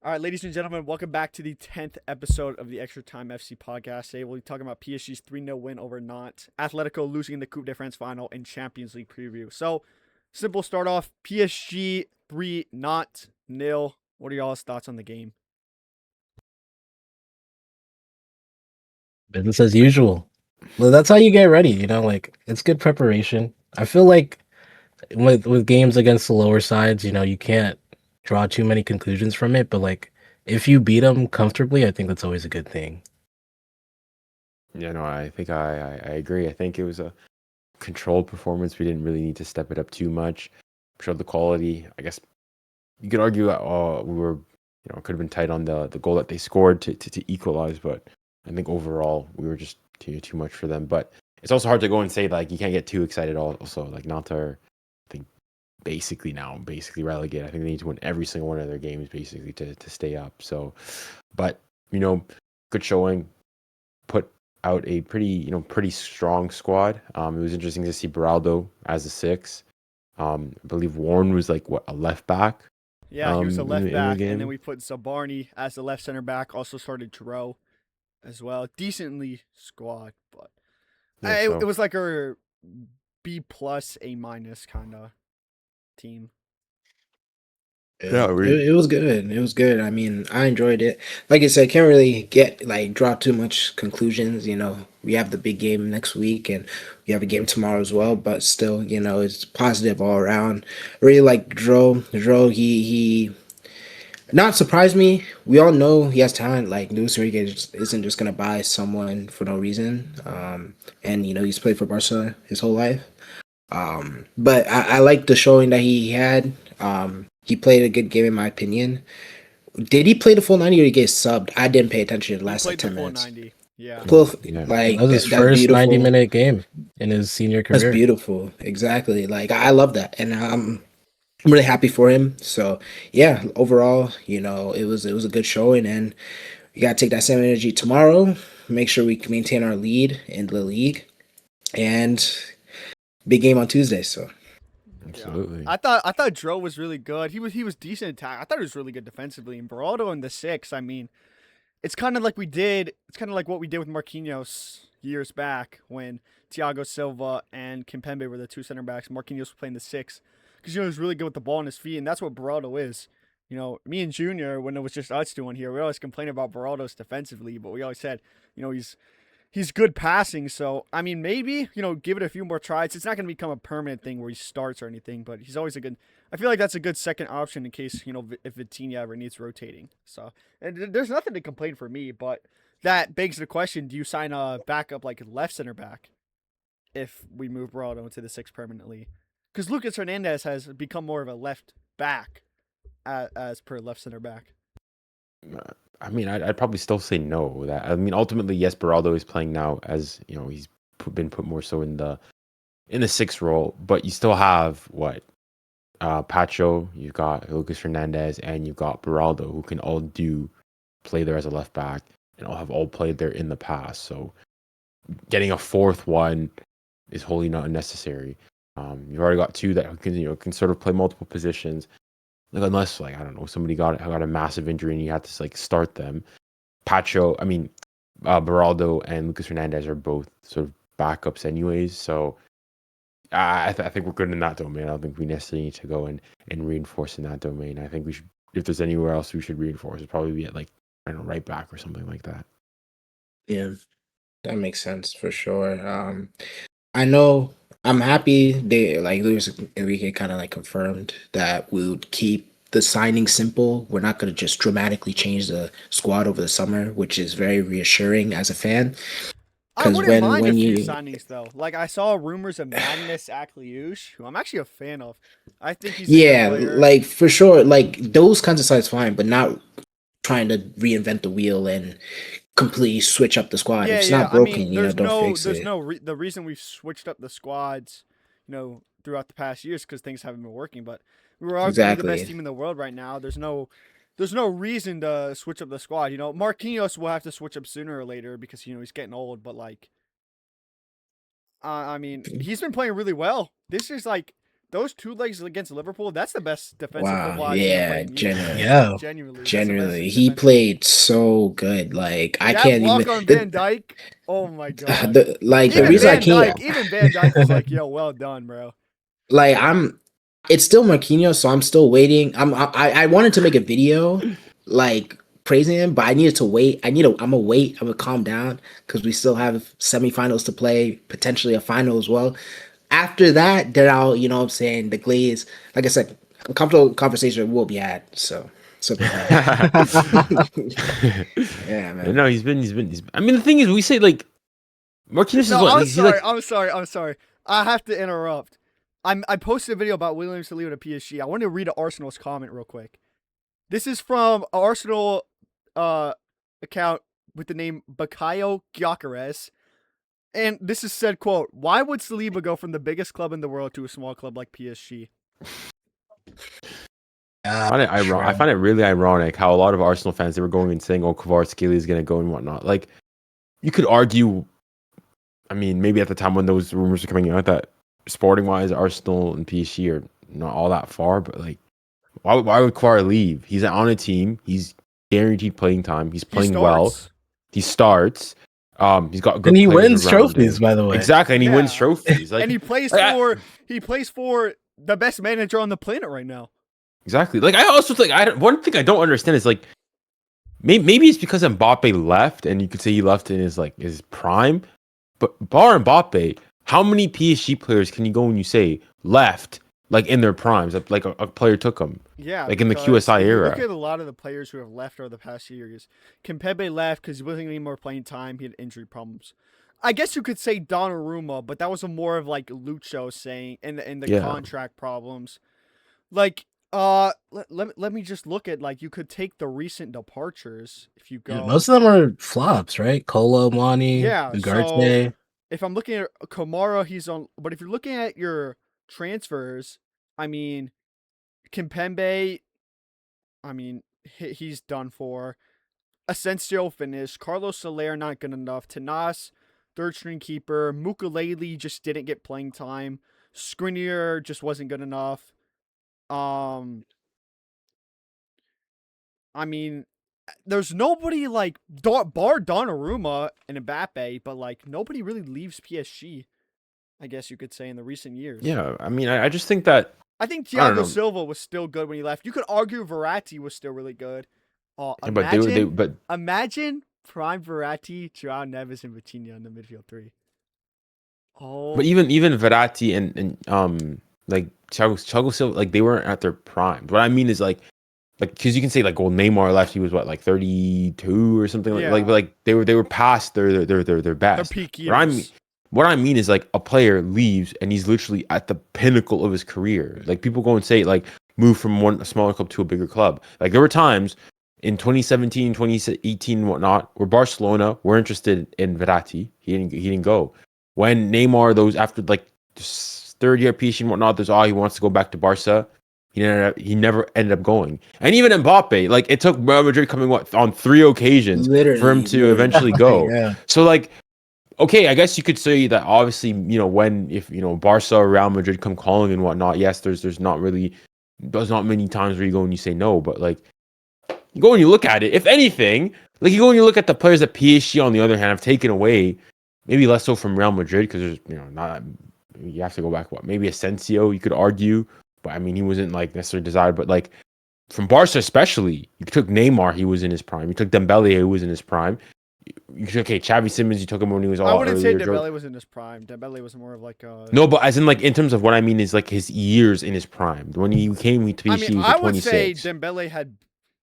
All right, ladies and gentlemen, welcome back to the 10th episode of the Extra Time FC podcast. Today we'll be talking about PSG's 3-0 win over Nantes, Atletico losing the Coupe de France final, and Champions League preview. So, simple start off, PSG 3, Nantes 0. What are y'all's thoughts on the game? Business as usual. Well, that's how you get ready, like it's good preparation. I feel like with games against the lower sides, you can't draw too many conclusions from it, but like if you beat them comfortably, I think that's always a good thing. Yeah, no, I think I agree. I think it was a controlled performance. We didn't really need to step it up too much. Showed the quality. I guess you could argue that we were, could have been tight on the goal that they scored to equalize, but I think overall we were just too much for them. But it's also hard to go and say like you can't get too excited. Also, like Nantes are, I think, basically relegated. I think they need to win every single one of their games basically to stay up. So, but good showing. Put out a pretty strong squad. It was interesting to see 𝙎𝙊𝘾𝙄𝘼 as a six. I believe Warren was like a left back. Yeah, he was a left In the back, and then game. we put 𝙎𝙊𝘾𝙄𝘼 as the left center back. Also started 𝙎𝙁 as well. Decently squad, but Yeah, it so was like a B plus A minus kind of team. yeah, It was good. It was good. I mean, I enjoyed it. Like I said, can't really draw too much conclusions. We have the big game next week, and we have a game tomorrow as well. But still, it's positive all around. I really like Dro. Dro, he not surprised me. We all know he has talent. Like Luis Enrique isn't just gonna buy someone for no reason. And he's played for Barca his whole life. But I like the showing that he had. He played a good game in my opinion. Did he play the full 90 or he get subbed? I didn't pay attention to the He last like played the 10 full minutes. 90. Yeah. yeah. That Like was his that's first beautiful. 90-minute game in his senior That's career. beautiful. Exactly. Like I love that. And I'm really happy for him. So yeah, overall, it was a good showing, and we gotta take that same energy tomorrow. Make sure we can maintain our lead in the league, and big game on Tuesday. So Absolutely. Yeah. I thought Dro was really good. He was decent attack. I thought he was really good defensively. And 𝙎𝙁𝘾 in the six, I mean, it's kind of like what we did with Marquinhos years back when Thiago Silva and Kimpembe were the two center backs. Marquinhos was playing the six because he was really good with the ball in his feet, and that's what 𝙎𝙁𝘾 is. Me and Junior, when it was just us two in here, we always complain about 𝙎𝙁𝘾's defensively, but we always said, he's good passing. So, I mean, maybe, give it a few more tries. It's not going to become a permanent thing where he starts or anything, but he's always a good. I feel like that's a good second option in case, if Vitinha ever needs rotating. So, and there's nothing to complain for me, but that begs the question, do you sign a backup like left center back if we move 𝙎𝙁𝘾 into the six permanently? Because Lucas Hernandez has become more of a left back as per left center back. I mean, I'd probably still say no. That I mean, ultimately, yes, 𝙎𝙁𝘾 is playing now as he's been put more so in the sixth role, but you still have what Pacho, you've got Lucas Hernandez, and you've got 𝙎𝙁𝘾, who can all play there as a left back, and all played there in the past. So getting a fourth one is wholly not unnecessary. You've already got two that can sort of play multiple positions. Like unless I don't know, somebody got a massive injury and you had to start them. 𝙎𝙁𝘾 and Lucas Hernandez are both sort of backups anyways. So I think we're good in that domain. I don't think we necessarily need to go and reinforce in that domain. I think we should, if there's anywhere else we should reinforce, it'd probably be at right back or something like that. yeah, that makes sense for sure. I know I'm happy they like Luis Enrique kind of confirmed that we would keep the signing simple. We're not going to just dramatically change the squad over the summer, which is very reassuring as a fan. I Because wouldn't mind when a few you signings though. Like I saw rumors of Magnus 𝙎𝙬𝘾𝙄𝘼, who I'm actually a fan of. I think he's a good yeah, player. like for sure, like those kinds of sides fine, but not trying to reinvent the wheel and completely switch up the squad. If Yeah, it's yeah. not I mean, broken, don't fix it. the reason we've switched up the squads, throughout the past years because things haven't been working. But we were arguably the best Exactly. team in the world right now. There's no reason to switch up the squad. Marquinhos will have to switch up sooner or later because he's getting old. But I mean, he's been playing really well. This is those 2 legs against Liverpool, that's the best defensive Wow, football I've seen him play yeah, in years. genuinely. Yeah. Genuinely. That's the best Genuinely, he defensive- played so good. Like I That can't block even on Van Dijk. Oh my god. the Even reason I Van can't Dijk. Even Van Dijk was like, "Yo, well done, bro." like it's still Marquinhos, so I'm still waiting. I wanted to make a video like praising him, but I needed to wait. I'm gonna wait. I'm gonna calm down because we still have semifinals to play, potentially a final as well. After that, then I'll, you know what I'm saying, the glaze, like I said, a comfortable conversation will be had. So something like that. Yeah, man. No, he's been. I mean, the thing is, we say like Marquinhos is No, what? I'm Like, he's sorry. like, I'm sorry. I have to interrupt. I posted a video about William Saliba to PSG. I want to read Arsenal's comment real quick. This is from Arsenal account with the name 𝙎𝙊𝘾𝙄𝘼𝙇𝙎. And this is said, quote, "Why would Saliba go from the biggest club in the world to a small club like PSG?" I find it really ironic how a lot of Arsenal fans, they were going and saying, "Oh, Kvaratskhelia is going to go and whatnot." Like, you could argue. I mean, maybe at the time when those rumors were coming out, that sporting wise, Arsenal and PSG are not all that far. But like, why would Kvara leave? He's on a team. He's guaranteed playing time. He's playing well. He starts. He's got good And he players wins around trophies, him. by the way. Exactly, and he Yeah. wins trophies. Like, And he plays like, for the best manager on the planet right now. exactly. Like, I also think one thing I don't understand is like, maybe it's because Mbappe left, and you could say he left in his prime. But bar Mbappe, how many PSG players can you go and you say left like in their primes? Like a player took them. Yeah, Like in the because QSI if you era. look at a lot of the players who have left over the past years. Kimpembe left because he wasn't getting more playing time. He had injury problems. I guess you could say Donnarumma, but that was a more of like Lucho saying in the Yeah. contract problems. Like, let me just look at, like, you could take the recent departures if you go. Yeah, most of them are flops, right? Kolo, Mani, Yeah, Ugarte. if I'm looking at Kamara, he's on. But if you're looking at your transfers, I mean, Kimpembe, I mean, he's done for. Asensio finished. Carlos Soler not good enough. Tenas, third string keeper. Mukulele just didn't get playing time. Skriniar just wasn't good enough. I mean, there's nobody like bar Donnarumma and Mbappe, but like nobody really leaves PSG. I guess you could say in the recent years. Yeah, I mean, I just think that I think I don't Thiago know. Silva was still good when he left. You could argue Verratti was still really good. but Imagine, but imagine prime Verratti, João Neves, and Vitinha in the midfield three. Oh, but even Verratti and like Thiago Silva, like they weren't at their prime. What I mean is like because you can say like, well, Neymar left, he was what, like 32 or something Yeah. but like they were past their their best. peak What I years. mean is like a player leaves and he's literally at the pinnacle of his career. Like people go and say like move from a smaller club to a bigger club. Like there were times in 2017, 2018, and whatnot, where Barcelona were interested in Verratti. He didn't go. When Neymar, those after like third year PSG and whatnot, there's he wants to go back to Barca. He never ended up going. And even Mbappe, like it took Real Madrid coming on 3 occasions for him to eventually go. Yeah. So like, okay, I guess you could say that obviously, if Barca or Real Madrid come calling and whatnot, yes, there's not many times where you go and you say no, but like you go and you look at it. If anything, like you go and you look at the players that PSG on the other hand have taken away, maybe less so from Real Madrid because there's not. You have to go back. Maybe Asensio, you could argue, but I mean he wasn't like necessarily desired. But like from Barca especially, you took Neymar, he was in his prime. You took Dembele, who was in his prime. You took Xavi Simons, you took him when he was all I wouldn't say earlier. Dembele was in his prime. Dembele was more of like a. No, but as in like in terms of what I mean is like his years in his prime. When he came to PSG, he was I at would say 26. Dembele had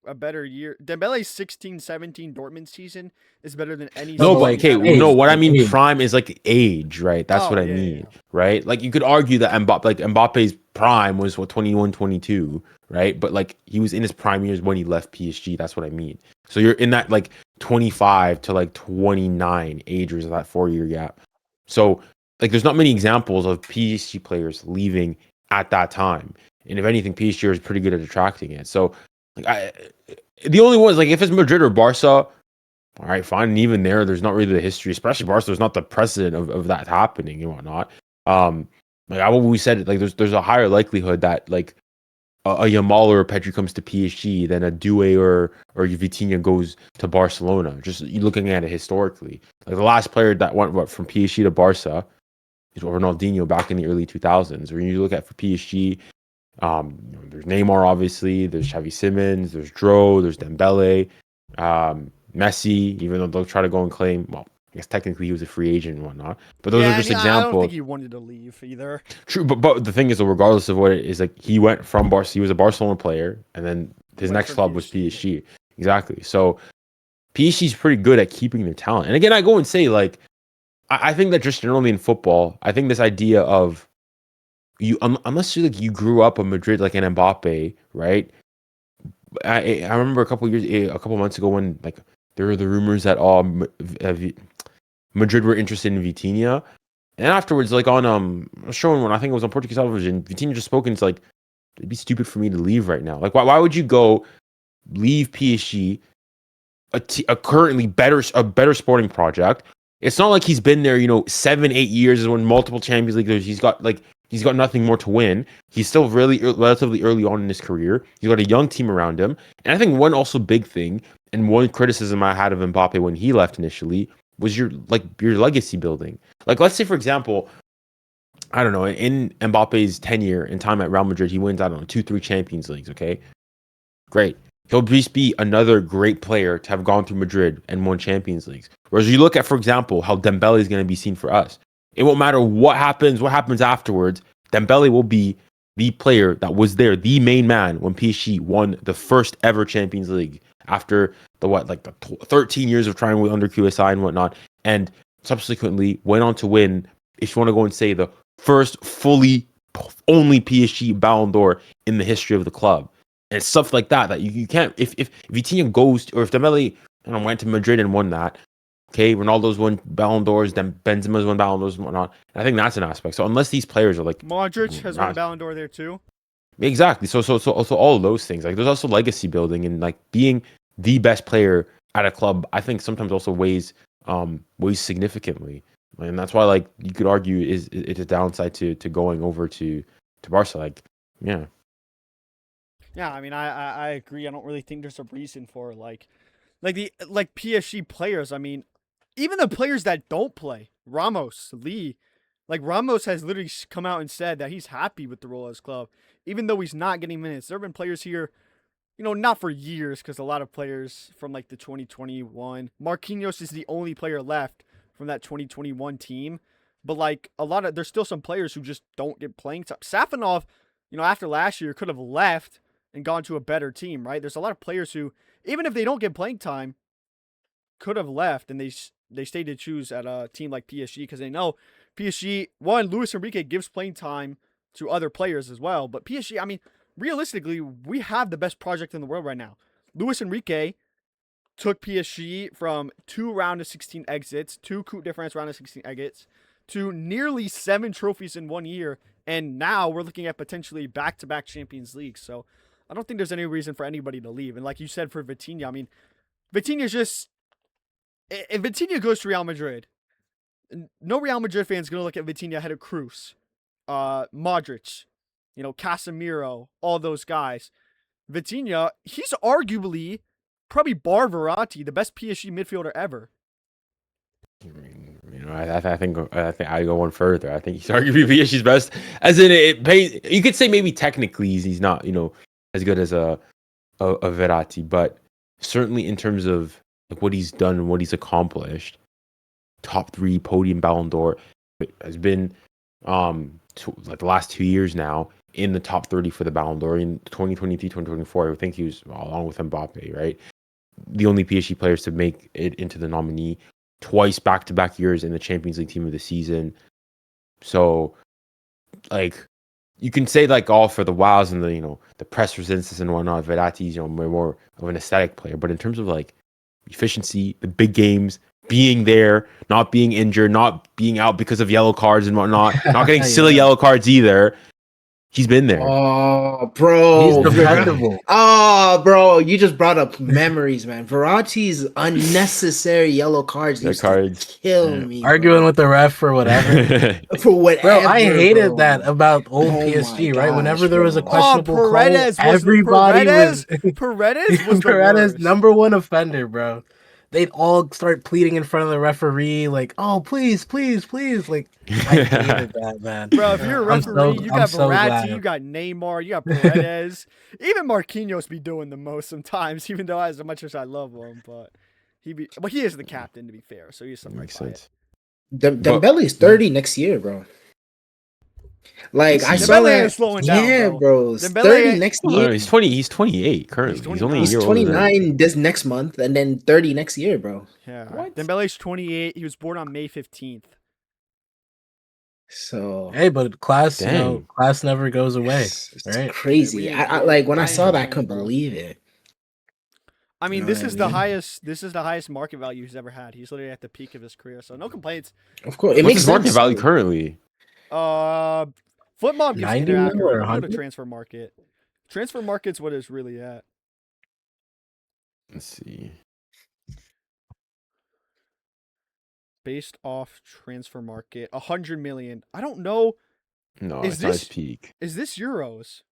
a better year. Dembele's 16-17 Dortmund season is better than any. No, but, but like, okay, age, no. What I mean, age. prime is like age, right? That's Oh, what I yeah, mean, yeah. right? Like you could argue that Mbappe's prime was 21, 22, right? But like he was in his prime years when he left PSG. That's what I mean. So you're in that like 25 to like 29 age range of that 4-year gap. So like there's not many examples of PSG players leaving at that time. And if anything, PSG is pretty good at attracting it. So like the only ones like if it's Madrid or Barca, all right, fine. And even there's not really the history, especially Barca. There's not the precedent of that happening and whatnot. Like I we said, like there's a higher likelihood that like a Yamal or a Pedri comes to PSG than a Doué or Vitinha goes to Barcelona. Just you looking at it historically, like the last player that went from PSG to Barca is Ronaldinho back in the early 2000s. When you look at for PSG, there's Neymar obviously, there's Xavi Simons, there's there's Dembele, Messi. Even though they'll try to go and claim, well, I guess technically he was a free agent and whatnot, but those are just examples. I don't think he wanted to leave either. True, but the thing is, though, regardless of what it is, like he went from Barca, he was a Barcelona player, and then his next club was PSG. Exactly. So PSG's pretty good at keeping their talent. And again, I go and say, like, I think that just generally in football, I think this idea of you, unless you like you grew up in Madrid like an Mbappe, right? I remember a couple months ago when like there were the rumors that Madrid were interested in Vitinha. And afterwards, like on showing when I think it was on Portuguese television, Vitinha just spoke and it's like, it'd be stupid for me to leave right now. Like why would you go leave PSG, a currently better sporting project? It's not like he's been there, 7-8 years, has won multiple Champions League. He's got nothing more to win. He's still relatively early on in his career. He's got a young team around him. And I think one also big thing and one criticism I had of Mbappe when he left initially was your legacy building. Like, let's say, for example, I don't know, in Mbappe's tenure and time at Real Madrid, he wins, 2-3 Champions Leagues, okay? Great. He'll just be another great player to have gone through Madrid and won Champions Leagues. Whereas you look at, for example, how Dembele is going to be seen for us. It won't matter what happens afterwards. Dembele will be the player that was there, the main man when PSG won the first ever Champions League after the 13 years of trying under QSI and whatnot, and subsequently went on to win, if you want to go and say, the first fully only PSG Ballon d'Or in the history of the club. And stuff like that you can't, if Vitinha goes to, or if Dembele went to Madrid and won that, okay, Ronaldo's won Ballon d'Ors, then Benzema's won Ballon d'Ors and whatnot. And I think that's an aspect. So unless these players are like Modric has won a Ballon d'Or there too. Exactly. So also all of those things. Like there's also legacy building and like being the best player at a club, I think sometimes also weighs significantly. And that's why like you could argue it's a downside to going over to Barca. Like, yeah. Yeah, I mean, I agree. I don't really think there's a reason for like PSG players. I mean, even the players that don't play, Ramos, Lee, like Ramos has literally come out and said that he's happy with the role of his club, even though he's not getting minutes. There have been players here, not for years, because a lot of players from like the 2021, Marquinhos is the only player left from that 2021 team, but like there's still some players who just don't get playing time. Safanov, after last year could have left and gone to a better team, right? There's a lot of players who, even if they don't get playing time, could have left and they stayed to choose at a team like PSG because they know PSG, Luis Enrique gives playing time to other players as well. But PSG, I mean, realistically, we have the best project in the world right now. Luis Enrique took PSG from 2 round of 16 exits, 2 Coupe de France round of 16 exits, to nearly 7 trophies in 1 year. And now we're looking at potentially back-to-back Champions League. So I don't think there's any reason for anybody to leave. And like you said for Vitinha, I mean, Vitinha's just... If Vitinha goes to Real Madrid, no Real Madrid fan is going to look at Vitinha ahead of Kroos, Modric, Casemiro, all those guys. Vitinha, he's arguably probably bar Verratti, the best PSG midfielder ever. I think I go one further. I think he's arguably PSG's best. As in, it pays. You could say maybe technically he's not, as good as a Verratti, but certainly in terms of like what he's done and what he's accomplished, top 3 podium Ballon d'Or, has been like the last 2 years now in the top 30 for the Ballon d'Or in 2023, 2024. I think he was along with Mbappe, right? The only PSG players to make it into the nominee. Twice back-to-back years in the Champions League team of the season. So, like, you can say like all for the wows and the press resistance and whatnot. Verratti's more of an aesthetic player, but in terms of like efficiency, the big games, being there, not being injured, not being out because of yellow cards and whatnot, not getting silly yellow cards either. He's been there. Oh, bro. He's dependable. Oh, bro. You just brought up memories, man. Verratti's unnecessary yellow cards The used cards. to kill me. Arguing with the ref for whatever. For whatever. Bro, I hated bro. that about old Oh PSG, my right? Whenever there was a gosh, bro. questionable call, Paredes was everybody was Paredes was the Paredes worst. number one offender, bro. They'd all start pleading in front of the referee, like, "Oh, please, please, please!" Like, I hated that, man. Bro, if you're a referee, you got so Verratti, glad. you got Neymar, you got Paredes. Even Marquinhos be doing the most sometimes, even though as much as I love him, but he is the captain to be fair, so he's something Makes by sense. Dembele's 30 next year, bro. Like I saw Dembele that. ain't slowing down, Yeah, bro. bro. Dembele 30 ain't- next Oh, year. he's 20. He's 28 currently. He's only a He's year older than 29 this next month, and then 30 next year, bro. Yeah. What? Dembele's 28. He was born on May 15th. So Hey, but class, Dang. class never goes away, it's right? crazy. Yeah, I like when I I saw ain't that, I complaining, couldn't bro. believe it. I mean, You know this what is I the mean? highest. This is the highest market value he's ever had. He's literally at the peak of his career, so no complaints. Of course, it What's makes his market sense. value currently? Footmob gives 90 inaccurate. mil or Go to 100? transfer market. Transfer market's what it's really at. Let's see. Based off transfer market, 100 million. I don't know. No, Is it's not his this- peak. Is this euros?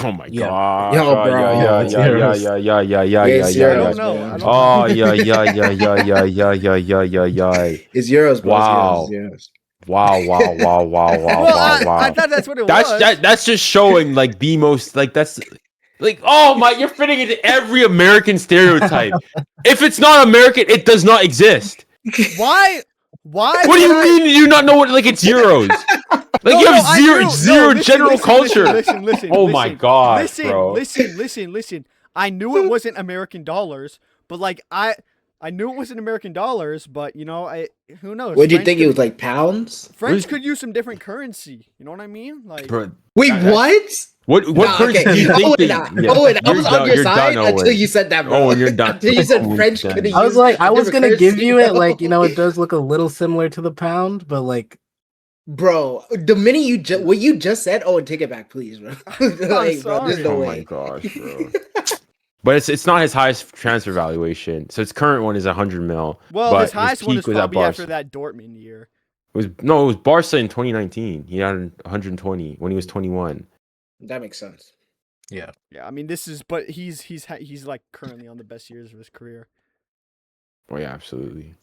Oh my Yeah. god. Yo, bro. Yeah, It's yeah, yeah, euros. yeah, yeah, yeah, yeah, Yeah, yeah, it's yeah, I yeah. don't know. man. I don't Oh know. yeah, yeah, yeah, yeah, yeah, yeah, yeah, yeah, yeah, yeah. It's euros, bro. Wow. It's euros. Wow, wow, wow, wow, wow, Well, wow, I wow. thought that's what it was. That's just showing like the most like that's like oh my you're fitting into every American stereotype. If it's not American, it does not exist. Why? Why? What do you would I- mean you not know what like it's euros? Like No, you no, have I zero knew- no, zero listen, general listen, culture. Listen. Oh my gosh, listen, bro. Listen. I knew it wasn't American dollars, but like I knew it wasn't American dollars, but you know, who knows? What do you French think could- it was like pounds? French could use some different currency. You know what I mean? Like, Bro, Wait, that- what? what Nah, currency okay. do you think Owen, they, Owen, I you're was done- on your you're side done, until Owen. you said that, bro. Owen, you're done. Until you said Owen's French done. could have I was used like, I a was different gonna give currency, you it, bro. like, it does look a little similar to the pound, but like, Bro, the minute what you just said, Owen, take it back, please, bro. Like, bro, there's sorry. no Oh my way. gosh, bro. But it's not his highest transfer valuation. So its current one is 100 mil. well, but his highest one peak is was at probably after Barca. that Dortmund year. It was Barca in 2019. He had 120 when he was 21. That makes sense. yeah. Yeah, I mean, but he's like currently on the best years of his career. Oh yeah, absolutely.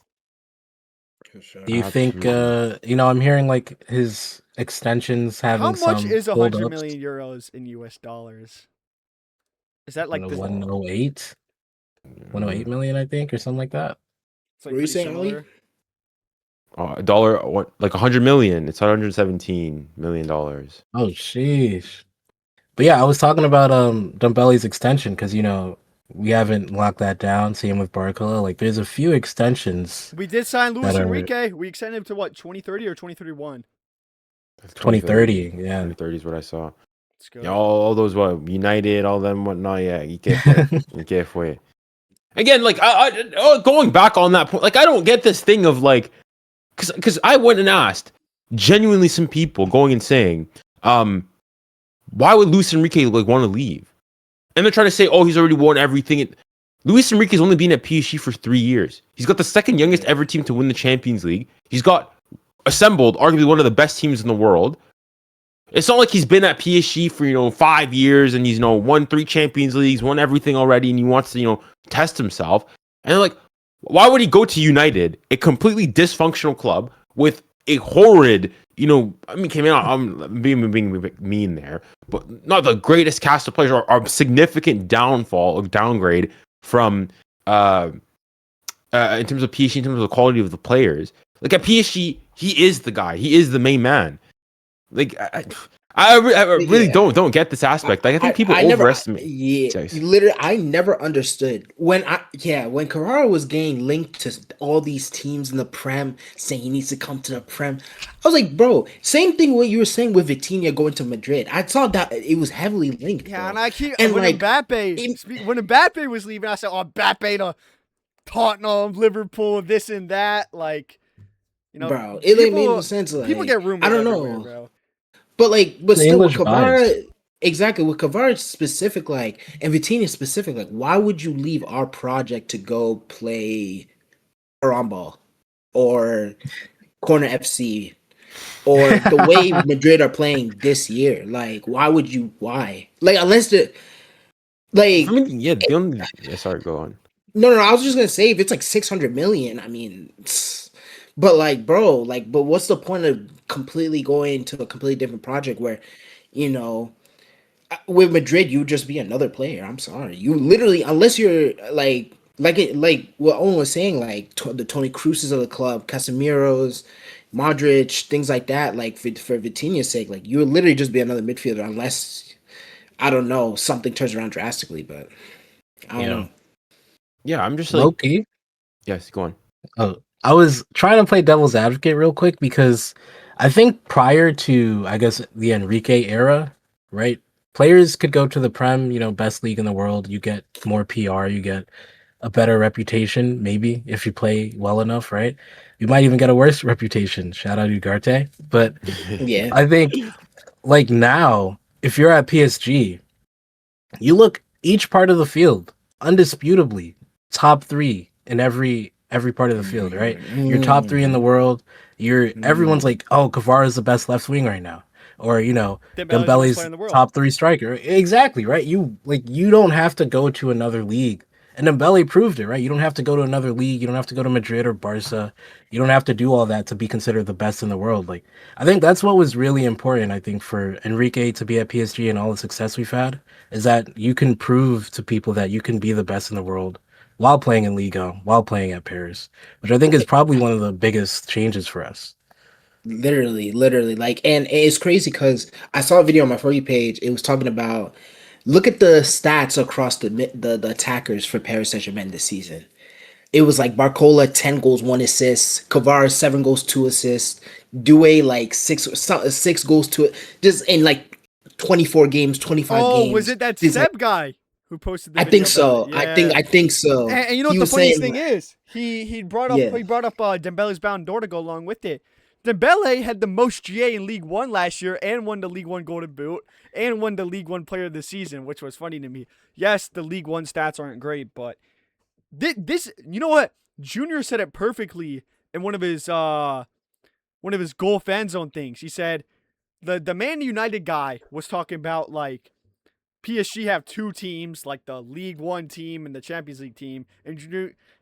For sure. Do you think, Absolutely. I'm hearing like his extensions having How much some is 100 hold-ups, million euros in US dollars? Is that like the 108, 108 million, I think, or something like that. it's like What were you pretty saying, Oli? similar? A dollar, what, like 100 million? It's 117 million dollars. Oh, sheesh. But yeah, I was talking about Dembele's extension because we haven't locked that down. Same with Barcola. Like, there's a few extensions. We did sign Luis That are- Enrique. We extended him to what, 2030 or 2031? 2030, yeah. 2030 is what I saw. Let's go. Yeah, all those what United, all them whatnot. Yeah, you get fue. Again, like going back on that point, like I don't get this thing of like, because I went and asked genuinely some people going and saying, why would Luis Enrique like want to leave? And they're trying to say, oh, he's already won everything. Luis Enrique's only been at PSG for 3 years. He's got the second youngest ever team to win the Champions League. He's got assembled arguably one of the best teams in the world. It's not like he's been at PSG for 5 years and he's won 3 Champions Leagues, won everything already, and he wants to test himself. And they're like, why would he go to United, a completely dysfunctional club with a horrid, I'm being mean there, but not the greatest cast of players, or a significant downfall or downgrade from in terms of PSG, in terms of the quality of the players. Like at PSG, he is the guy, he is the main man. Like I really don't get this aspect. Like I think people overestimate. Literally, I never understood when Carrara was getting linked to all these teams in the Prem, saying he needs to come to the Prem. I was like, bro, same thing what you were saying with Vitinha going to Madrid. I saw that it was heavily linked. Yeah, bro. and when Mbappe was leaving, I said, oh, Mbappe to Tottenham, Liverpool, this and that. Like, bro, it made no sense. Like, People get rumors. I don't know. everywhere, bro. but The still with English vibes. Kvara, exactly with Kvara specific, like, and Vitinha specific, like, why would you leave our project to go play Arambal or Corner FC or the way Madrid are playing this year? Like, why would you? Why? Like, unless the For like, me, yeah, the only sorry, go on. no, I was just gonna say if it's like 600 million, I mean, but like, bro, like, but what's the point of completely going to a completely different project where, you know, with Madrid, you would just be another player. I'm sorry, you literally, unless you're like what Owen was saying, like the Tony Cruises of the club, Casemiro's, Modric, things like that. Like for Vitinha's sake, like you would literally just be another midfielder, unless I don't know something turns around drastically. But I don't Yeah. know. Yeah, I'm just like, Low key. yes, go on. Oh, I was trying to play devil's advocate real quick because I think prior to, I guess, the Enrique era, right? Players could go to the Prem, best league in the world. You get more PR, you get a better reputation, maybe if you play well enough, right? You might even get a worse reputation. Shout out Ugarte. But Yeah. I think like now, if you're at PSG, you look each part of the field, undisputably top three in every part of the field, right? You're top three in the world. Everyone's like, oh, Kvara is the best left wing right now, or Dembele's the best player Dembele's in the world. top three striker. Exactly, right? You don't have to go to another league. And Dembele proved it, right? You don't have to go to another league. You don't have to go to Madrid or Barca. You don't have to do all that to be considered the best in the world. Like, I think that's what was really important, I think, for Enrique to be at PSG and all the success we've had, is that you can prove to people that you can be the best in the world while playing in Liga, while playing at Paris, which I think is probably one of the biggest changes for us. Literally, like, and it's crazy because I saw a video on my For You page. It was talking about look at the stats across the attackers for Paris Saint-Germain this season. It was like Barcola 10 goals, 1 assist, Kvara 7 goals, 2 assists, Doué like 6 goals, 2, just in like 24 games, 25 Oh, games. was it that It's Seb like, guy who posted the I video think so. about it? I think so. And you know He what the was funniest saying, thing is? He brought up yeah. Dembele's Ballon d'Or to go along with it. Dembele had the most GA in League One last year and won the League One Golden Boot and won the League One Player of the Season, which was funny to me. Yes, the League One stats aren't great, but this you know what? Junior said it perfectly in one of his goal fan zone things. He said the Man United guy was talking about like PSG have two teams, like the League One team and the Champions League team. And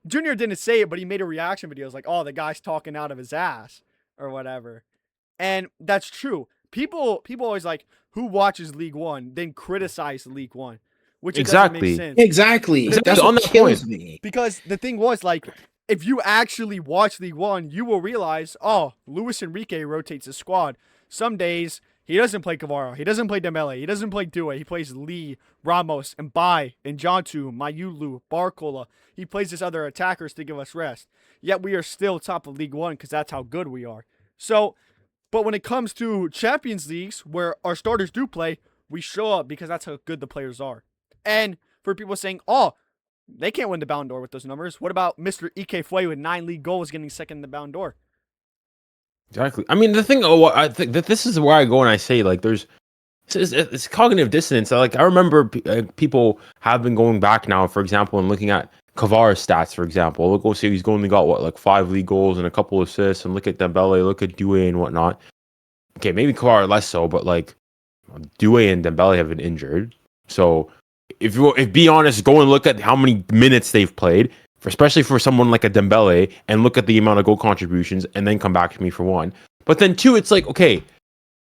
Junior didn't say it, but he made a reaction video. It was like, oh, the guy's talking out of his ass or whatever. And that's true. People always like, who watches League One, then criticize League One, which it doesn't make Exactly. sense. Exactly. That's on what that kills point. me. Because the thing was, like, if you actually watch League One, you will realize, oh, Luis Enrique rotates his squad. Some days he doesn't play Kvara, he doesn't play Dembele, he doesn't play Doué, he plays Lee, Ramos, and Bai, and Jantu, Mayulu, Barcola. He plays his other attackers to give us rest. Yet we are still top of League One because that's how good we are. So, but when it comes to Champions Leagues, where our starters do play, we show up because that's how good the players are. And for people saying, oh, they can't win the Ballon d'Or with those numbers. What about Mr. Ike Fue with 9 league goals getting second in the Ballon d'Or? Exactly. I mean, the thing. I think that this is where I go and I say like, it's cognitive dissonance. I remember people have been going back now, for example, and looking at Kvara's stats, for example. Look, we'll see he's only got like 5 league goals and a couple assists, and look at Dembele, look at Doué and whatnot. Okay, maybe Kvara less so, but like Doué and Dembele have been injured. So if be honest, go and look at how many minutes they've played, especially for someone like a Dembele, and look at the amount of goal contributions, and then come back to me for one. But then two, it's like, okay,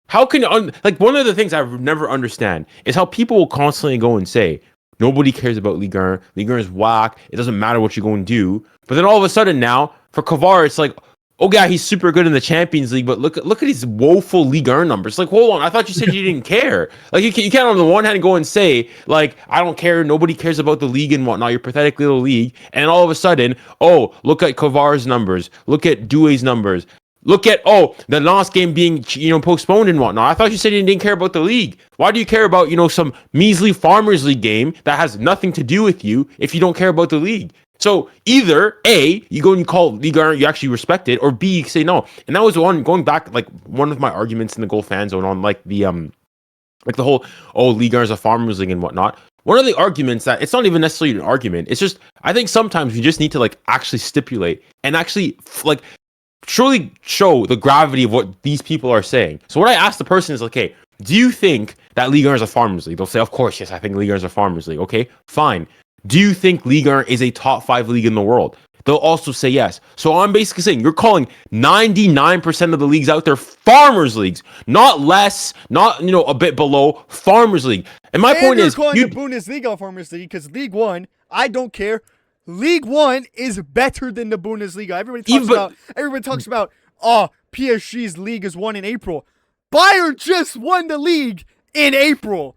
how can like one of the things I never understand is how people will constantly go and say nobody cares about Ligue 1. Ligue 1 is whack. It doesn't matter what you go and do. But then all of a sudden now for Kvara, it's like, oh yeah, he's super good in the Champions League, but look at his woeful Ligue 1 numbers. Like, hold on, I thought you said you didn't care. Like, you can't on the one hand go and say, like, I don't care, nobody cares about the league and whatnot, your pathetic little league, and all of a sudden, oh, look at Kvara's numbers, look at Doué's numbers, look at, oh, the last game being, postponed and whatnot. I thought you said you didn't care about the league. Why do you care about, some measly Farmers League game that has nothing to do with you if you don't care about the league? So either A, you go and you call Ligue 1, you actually respect it, or B, you say no. And that was going back, like one of my arguments in the goal fan zone on like the whole, Ligue 1 is a farmers league and whatnot. One of the arguments that it's not even necessarily an argument. It's just, I think sometimes you just need to like actually stipulate and actually like truly show the gravity of what these people are saying. So what I asked the person is like, okay, do you think that Ligue 1 is a farmers league? They'll say, of course, yes, I think Ligue 1 is a farmers league. Okay, fine. Do you think Ligue 1 is a top 5 league in the world? They'll also say yes. So I'm basically saying you're calling 99% of the leagues out there farmers leagues, not less, not a bit below farmers league. And my point is, calling the Bundesliga farmers league because League One, I don't care. League One is better than the Bundesliga. Everybody talks about PSG's league is won in April. Bayern just won the league in April.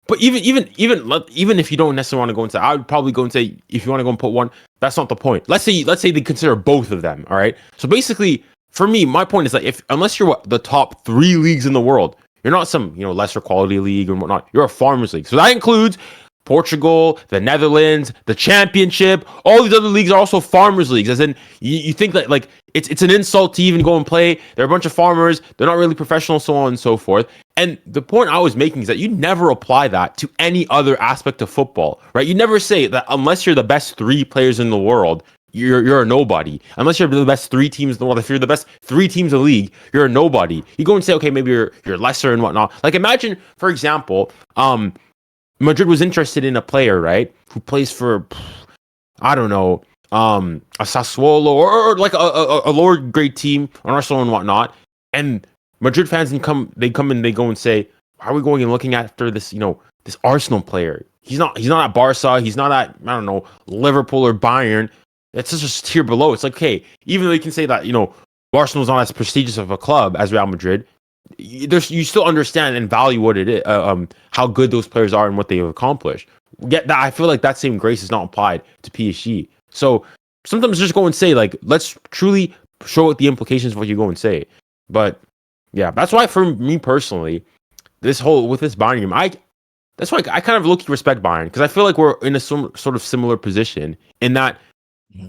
But even if you don't necessarily want to go and say, I would probably go and say, if you want to go and put one, that's not the point. Let's say they consider both of them. All right. So basically, for me, my point is that unless you're the top 3 leagues in the world, you're not some lesser quality league and whatnot. You're a farmers league. So that includes Portugal, the Netherlands, the Championship. All these other leagues are also farmers leagues. As in, you think that like it's an insult to even go and play. They're a bunch of farmers. They're not really professional, so on and so forth. And the point I was making is that you never apply that to any other aspect of football, right? You never say that unless you're the best 3 players in the world, you're a nobody. Unless you're the best 3 teams in the world, if you're the best 3 teams in the league, you're a nobody. You go and say, okay, maybe you're lesser and whatnot. Like imagine, for example, Madrid was interested in a player, right, who plays for, I don't know, a Sassuolo or like a lower grade team, an Arsenal and whatnot, and Madrid fans come and they go and say, why are we going and looking after this, this Arsenal player? He's not at Barca, he's not at, I don't know, Liverpool or Bayern. It's just a tier below. It's like, okay, even though you can say that, Barcelona's not as prestigious of a club as Real Madrid, you still understand and value what it is, how good those players are and what they've accomplished. Get that? I feel like that same grace is not applied to PSG. So sometimes just go and say, like, let's truly show what the implications of what you go and say. But yeah, that's why for me personally, with this Bayern game, that's why I kind of low-key respect Bayern, because I feel like we're in a sort of similar position in that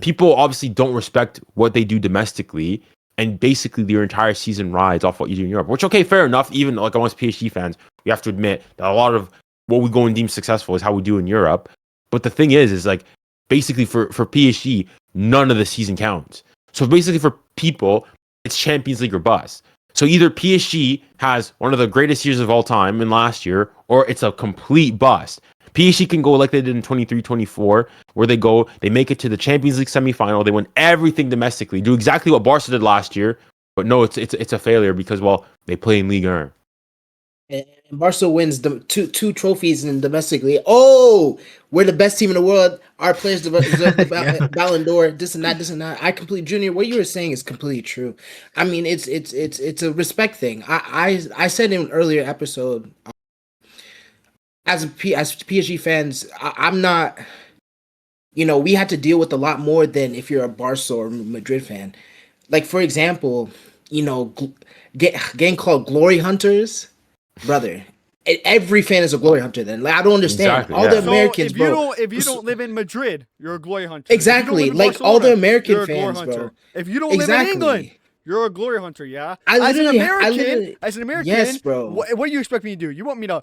people obviously don't respect what they do domestically. And basically, your entire season rides off what you do in Europe. Which, okay, fair enough. Even like amongst PSG fans, we have to admit that a lot of what we go and deem successful is how we do in Europe. But the thing is like basically for PSG, none of the season counts. So basically, for people, it's Champions League or bust. So either PSG has one of the greatest years of all time in last year, or it's a complete bust. PSG can go like they did in 23-24, where they make it to the Champions League semifinal, they win everything domestically, do exactly what Barca did last year, but no, it's a failure because, well, they play in Ligue 1. And Barca wins the two trophies in domestically. Oh, we're the best team in the world. Our players deserve the Ballon d'Or. This and that. I completely, Junior. What you were saying is completely true. I mean, it's a respect thing. I said in an earlier episode. As PSG fans, I'm not, we had to deal with a lot more than if you're a Barca or Madrid fan. Like, for example, getting called glory hunters, brother. Every fan is a glory hunter then. Like, I don't understand. Exactly, all the Americans, so if you don't live in Madrid, you're a glory hunter. Exactly. Like all the American fans, bro. If you don't live in England, you're a glory hunter, yeah? As an American, yes, bro. What do you expect me to do? You want me to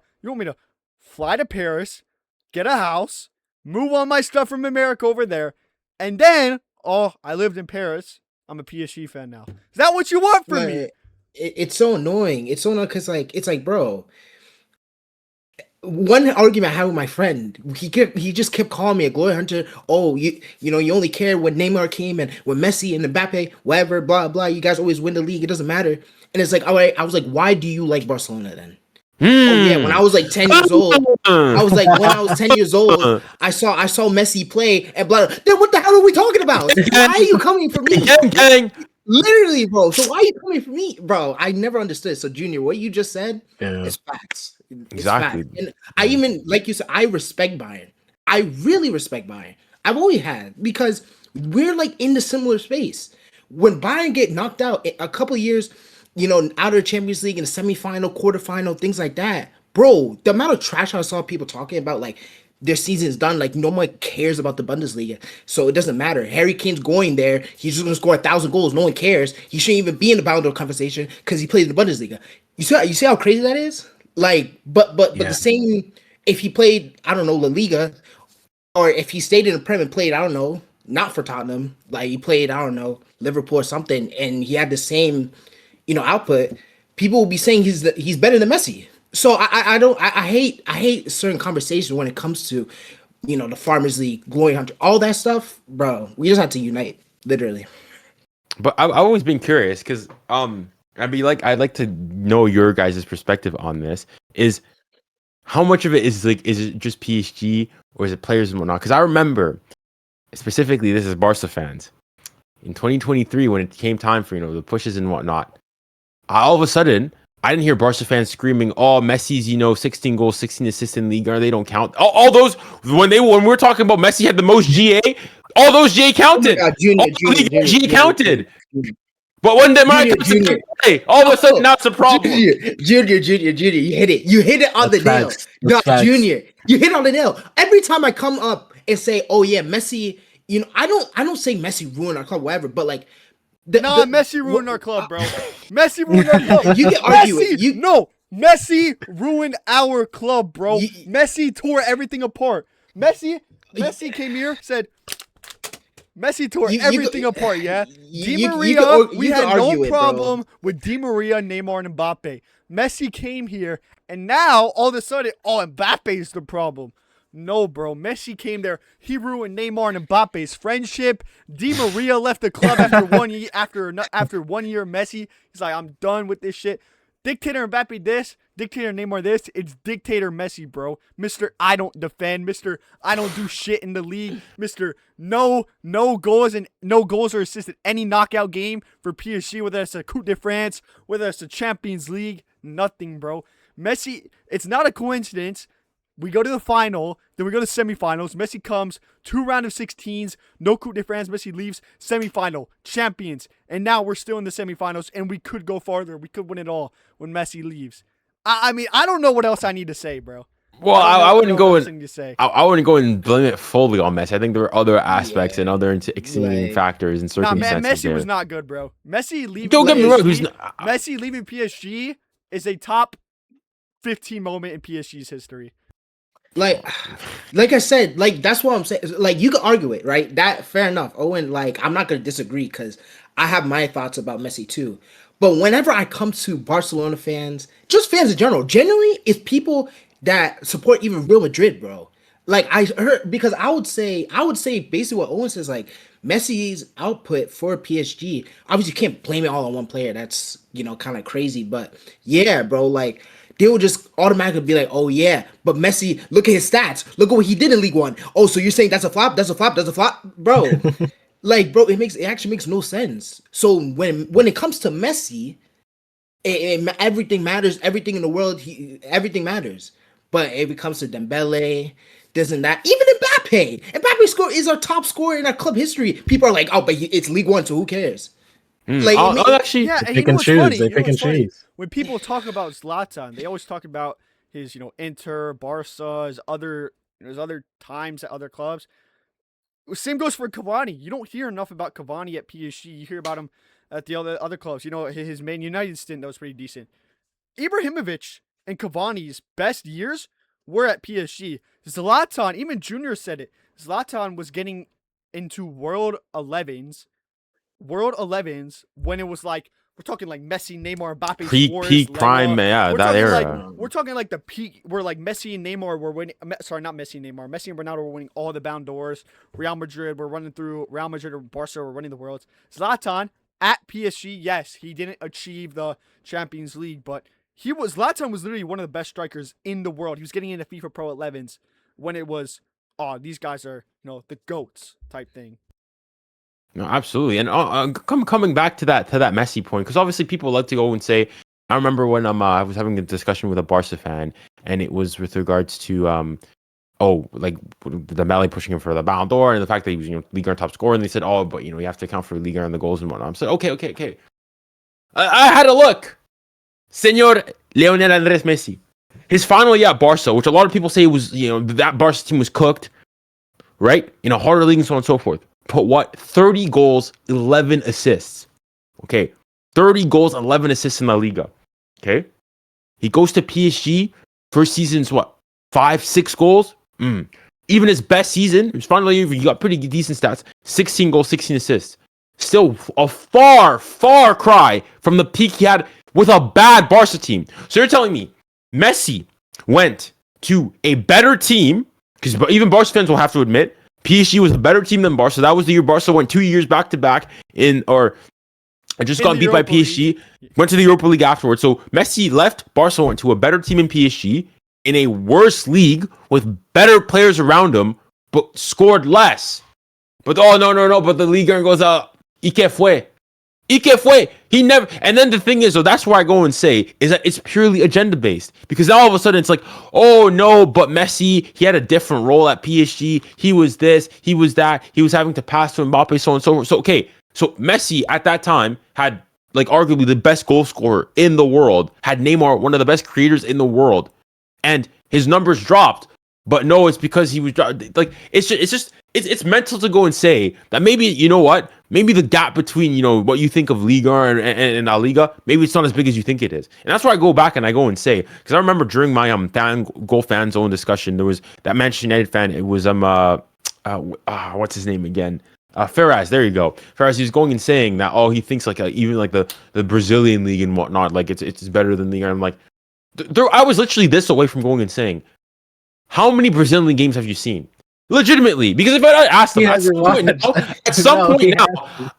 fly to Paris, get a house, move all my stuff from America over there, and then, I lived in Paris. I'm a PSG fan now. Is that what you want from me? It's so annoying. It's so annoying because, it's like, bro, one argument I had with my friend, he just kept calling me a glory hunter. Oh, you only care when Neymar came and when Messi and Mbappe, whatever, blah, blah. You guys always win the league. It doesn't matter. And it's like, all right, I was like, why do you like Barcelona then? Oh yeah, when I was like 10 years old, I saw Messi play and blah. Then what the hell are we talking about? Why are you coming for me? Gang. Literally, bro. So why are you coming for me, bro? I never understood. So, Junior, what you just said is facts. Exactly. Facts. And I even, like you said, I respect Bayern. I really respect Bayern. I've always had, because we're like in the similar space. When Bayern get knocked out a couple of years, out of the Champions League in the semifinal, quarterfinal, things like that. Bro, the amount of trash I saw people talking about, like, their season is done. Like no one cares about the Bundesliga, so it doesn't matter. Harry Kane's going there. He's just gonna score 1,000 goals. No one cares. He shouldn't even be in the Ballon d'Or conversation because he plays in the Bundesliga. You see how crazy that is. Like, but the Yeah. same. If he played, I don't know, La Liga, or if he stayed in the Prem and played, I don't know, not for Tottenham, like he played, I don't know, Liverpool or something, and he had the same, output, people will be saying he's better than Messi. So I hate certain conversations when it comes to, the Farmers League, Glory Hunter, all that stuff, bro. We just have to unite, literally. But I've always been curious because I'd like to know your guys' perspective on this. Is how much of it is it just PSG or is it players and whatnot? Because I remember specifically, this is Barca fans in 2023 when it came time for the pushes and whatnot. All of a sudden, I didn't hear Barca fans screaming, "Oh, Messi's 16 goals, 16 assists in Liga, they don't count." All those when we're talking about Messi had the most GA, all those GA counted. Oh my God, Junior, GA counted. But when the Mike Junior. Play, all of a sudden now it's a problem. Junior, you hit it. You hit it on the nail. No, Junior, you hit it on the nail. Every time I come up and say, "Oh yeah, Messi," I don't say Messi ruined our club, whatever. But like, Messi ruined our club, bro. Messi ruined our club. You can argue it. No, Messi ruined our club, bro. Messi tore everything apart. Messi came here, said. Messi tore everything apart, yeah? Di Maria, we had no problem with Di Maria, Neymar, and Mbappe. Messi came here, and now, all of a sudden, Mbappe is the problem. No, bro. Messi came there. He ruined Neymar and Mbappe's friendship. Di Maria left the club after 1 year. After 1 year, Messi, he's like, I'm done with this shit. Dictator Mbappe this, dictator Neymar this, it's dictator Messi, bro. Mr. I don't defend, Mr. I don't do shit in the league, Mr. No goals and no goals are assisted any knockout game for PSG, whether it's a Coupe de France, whether it's a Champions League, nothing, bro. Messi, it's not a coincidence. We go to the final, then we go to semifinals. Messi comes, 2 round of 16s, no Coupe de France. Messi leaves, semifinal, champions. And now we're still in the semifinals, and we could go farther. We could win it all when Messi leaves. I mean, I don't know what else I need to say, bro. Well, I wouldn't go I wouldn't go and blame it fully on Messi. I think there were other aspects and other extenuating factors and circumstances. Nah, Messi there. was not good, bro. Messi leaving. Don't get me wrong. Messi leaving PSG is a top 15 moment in PSG's history. Like I said, like that's what I'm saying. Like you can argue it, right? That fair enough. Owen, like I'm not gonna disagree because I have my thoughts about Messi too. But whenever I come to Barcelona fans, just fans in general, generally it's people that support even Real Madrid, bro. Like I heard because I would say basically what Owen says, like Messi's output for PSG. Obviously, you can't blame it all on one player. That's kind of crazy. But yeah, bro, like. They will just automatically be like, oh yeah, but Messi, look at his stats. Look at what he did in League One. Oh, so you're saying that's a flop? That's a flop? That's a flop? Bro, like, bro, it actually makes no sense. So when it comes to Messi, everything matters. Everything in the world, everything matters. But if it comes to Dembele, this and that, even Mbappe is our top scorer in our club history. People are like, oh, but it's League One, so who cares? Like, actually, yeah, they pick and choose. They pick and choose. When people talk about Zlatan, they always talk about his, Inter, Barca, his other times at other clubs. Same goes for Cavani. You don't hear enough about Cavani at PSG. You hear about him at the other clubs. His Man United stint that was pretty decent. Ibrahimovic and Cavani's best years were at PSG. Zlatan, even Junior said it. Zlatan was getting into World 11s when it was like we're talking like Messi, Neymar, Mbappe, peak prime, that era. We're talking like the peak where like Messi and Neymar were winning. Sorry, not Messi and Neymar. Messi and Ronaldo were winning all the Ballon d'Ors. Real Madrid were running through. Real Madrid or Barca were winning the worlds. Zlatan at PSG, yes, he didn't achieve the Champions League, but Zlatan was literally one of the best strikers in the world. He was getting into FIFA Pro 11s when it was, these guys are the GOATs type thing. No, absolutely, and coming back to that Messi point, because obviously people like to go and say, I remember when I was having a discussion with a Barca fan, and it was with regards to like Dembele pushing him for the Ballon d'Or and the fact that he was Ligue 1 top scorer, and they said, but you have to account for Ligue 1 and the goals and whatnot. I said, okay. I had a look, Señor Lionel Andrés Messi. His final year at Barca, which a lot of people say was, that Barca team was cooked, right? In a harder league and so on and so forth. But what? 30 goals, 11 assists. Okay. 30 goals, 11 assists in La Liga. Okay. He goes to PSG. First season's what? 5, 6 goals? Even his best season, his final year, he got pretty decent stats. 16 goals, 16 assists. Still a far, far cry from the peak he had with a bad Barca team. So you're telling me Messi went to a better team, because even Barca fans will have to admit, PSG was a better team than Barca. That was the year Barca went 2 years back to back just got beat by PSG, went to the Europa League afterwards. So Messi left, Barca went to a better team in PSG, in a worse league with better players around him, but scored less. But no, but the league goes out. ¿Y qué fue? He never. And then the thing is, that's where I go and say is that it's purely agenda based, because now all of a sudden it's like, oh no, but Messi, he had a different role at PSG. He was this, he was that. He was having to pass to Mbappe, so on and so forth. So okay, so Messi at that time had like arguably the best goal scorer in the world, had Neymar, one of the best creators in the world, and his numbers dropped. But no, it's because he was like, it's mental to go and say that maybe, you know what, maybe the gap between, what you think of Liga and La Liga, maybe it's not as big as you think it is. And that's where I go back and I go and say, because I remember during my fan zone discussion, there was that Manchester United fan. It was what's his name again? Ferraz, there you go. Ferraz, he was going and saying that, he thinks like even like the Brazilian league and whatnot, like it's better than the Liga. I'm like, I was literally this away from going and saying, how many Brazilian games have you seen? Legitimately, because if I ask them at some point now,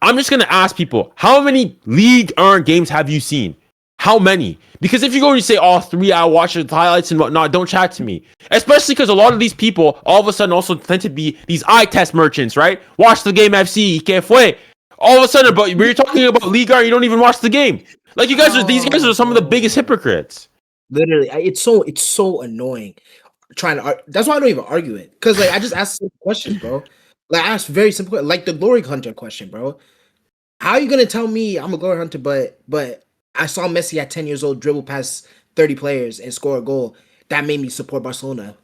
I'm just gonna ask people, how many League earned games have you seen? How many? Because if you go and you say, 3, I watch the highlights and whatnot, don't chat to me. Especially because a lot of these people all of a sudden also tend to be these eye test merchants, right? Watch the game FC, ¿qué fue? All of a sudden, but we're talking about Liga, you don't even watch the game. Like these guys are some of the biggest hypocrites. Literally, it's so annoying. That's why I don't even argue it, because like I just ask simple questions, bro. Like I ask very simple, like the glory hunter question, bro. How are you gonna tell me I'm a glory hunter, but I saw Messi at 10 years old dribble past 30 players and score a goal that made me support Barcelona,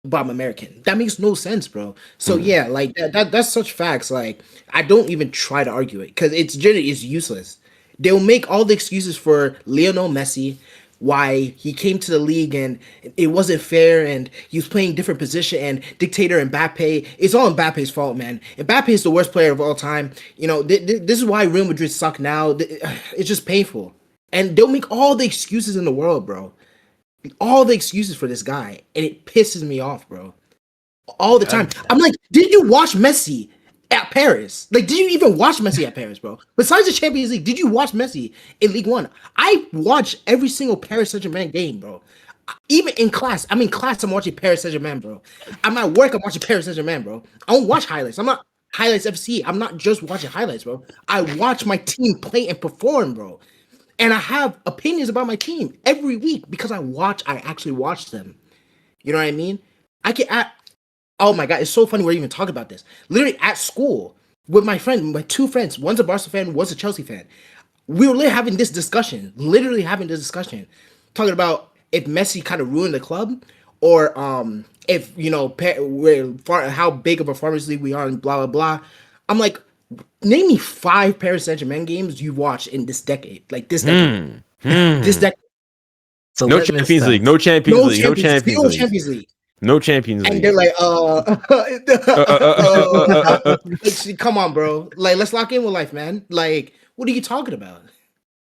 but I'm American? That makes no sense, bro. So yeah, like that's such facts. Like I don't even try to argue it, because it's useless. They'll make all the excuses for Lionel Messi, why he came to the league and it wasn't fair and he was playing different position, and dictator Mbappe. It's all Mbappe's fault, man. Mbappe is the worst player of all time. This is why Real Madrid suck now. It's just painful. And they'll make all the excuses in the world, bro. All the excuses for this guy. And it pisses me off, bro. All the time. I'm like, did you watch Messi at Paris? Like, did you even watch Messi at Paris, bro? Besides the Champions League, did you watch Messi in League One? I watch every single Paris Saint-Germain game, bro. Even in class. I'm watching Paris Saint-Germain, bro. I'm at work, I'm watching Paris Saint-Germain, bro. I don't watch highlights. I'm not highlights FC. I'm not just watching highlights, bro. I watch my team play and perform, bro. And I have opinions about my team every week because I actually watch them. You know what I mean? Oh my God, it's so funny we're even talking about this. Literally at school with my two friends, one's a Barca fan, one's a Chelsea fan. We were literally having this discussion, talking about if Messi kind of ruined the club, or if, how big of a farmers league we are and blah, blah, blah. I'm like, name me 5 Paris Saint-Germain games you've watched in this decade. Like this decade. This decade. So no Champions League. No Champions League. No Champions League. No Champions League. And they're like, come on, bro. Like, let's lock in with life, man. Like, what are you talking about?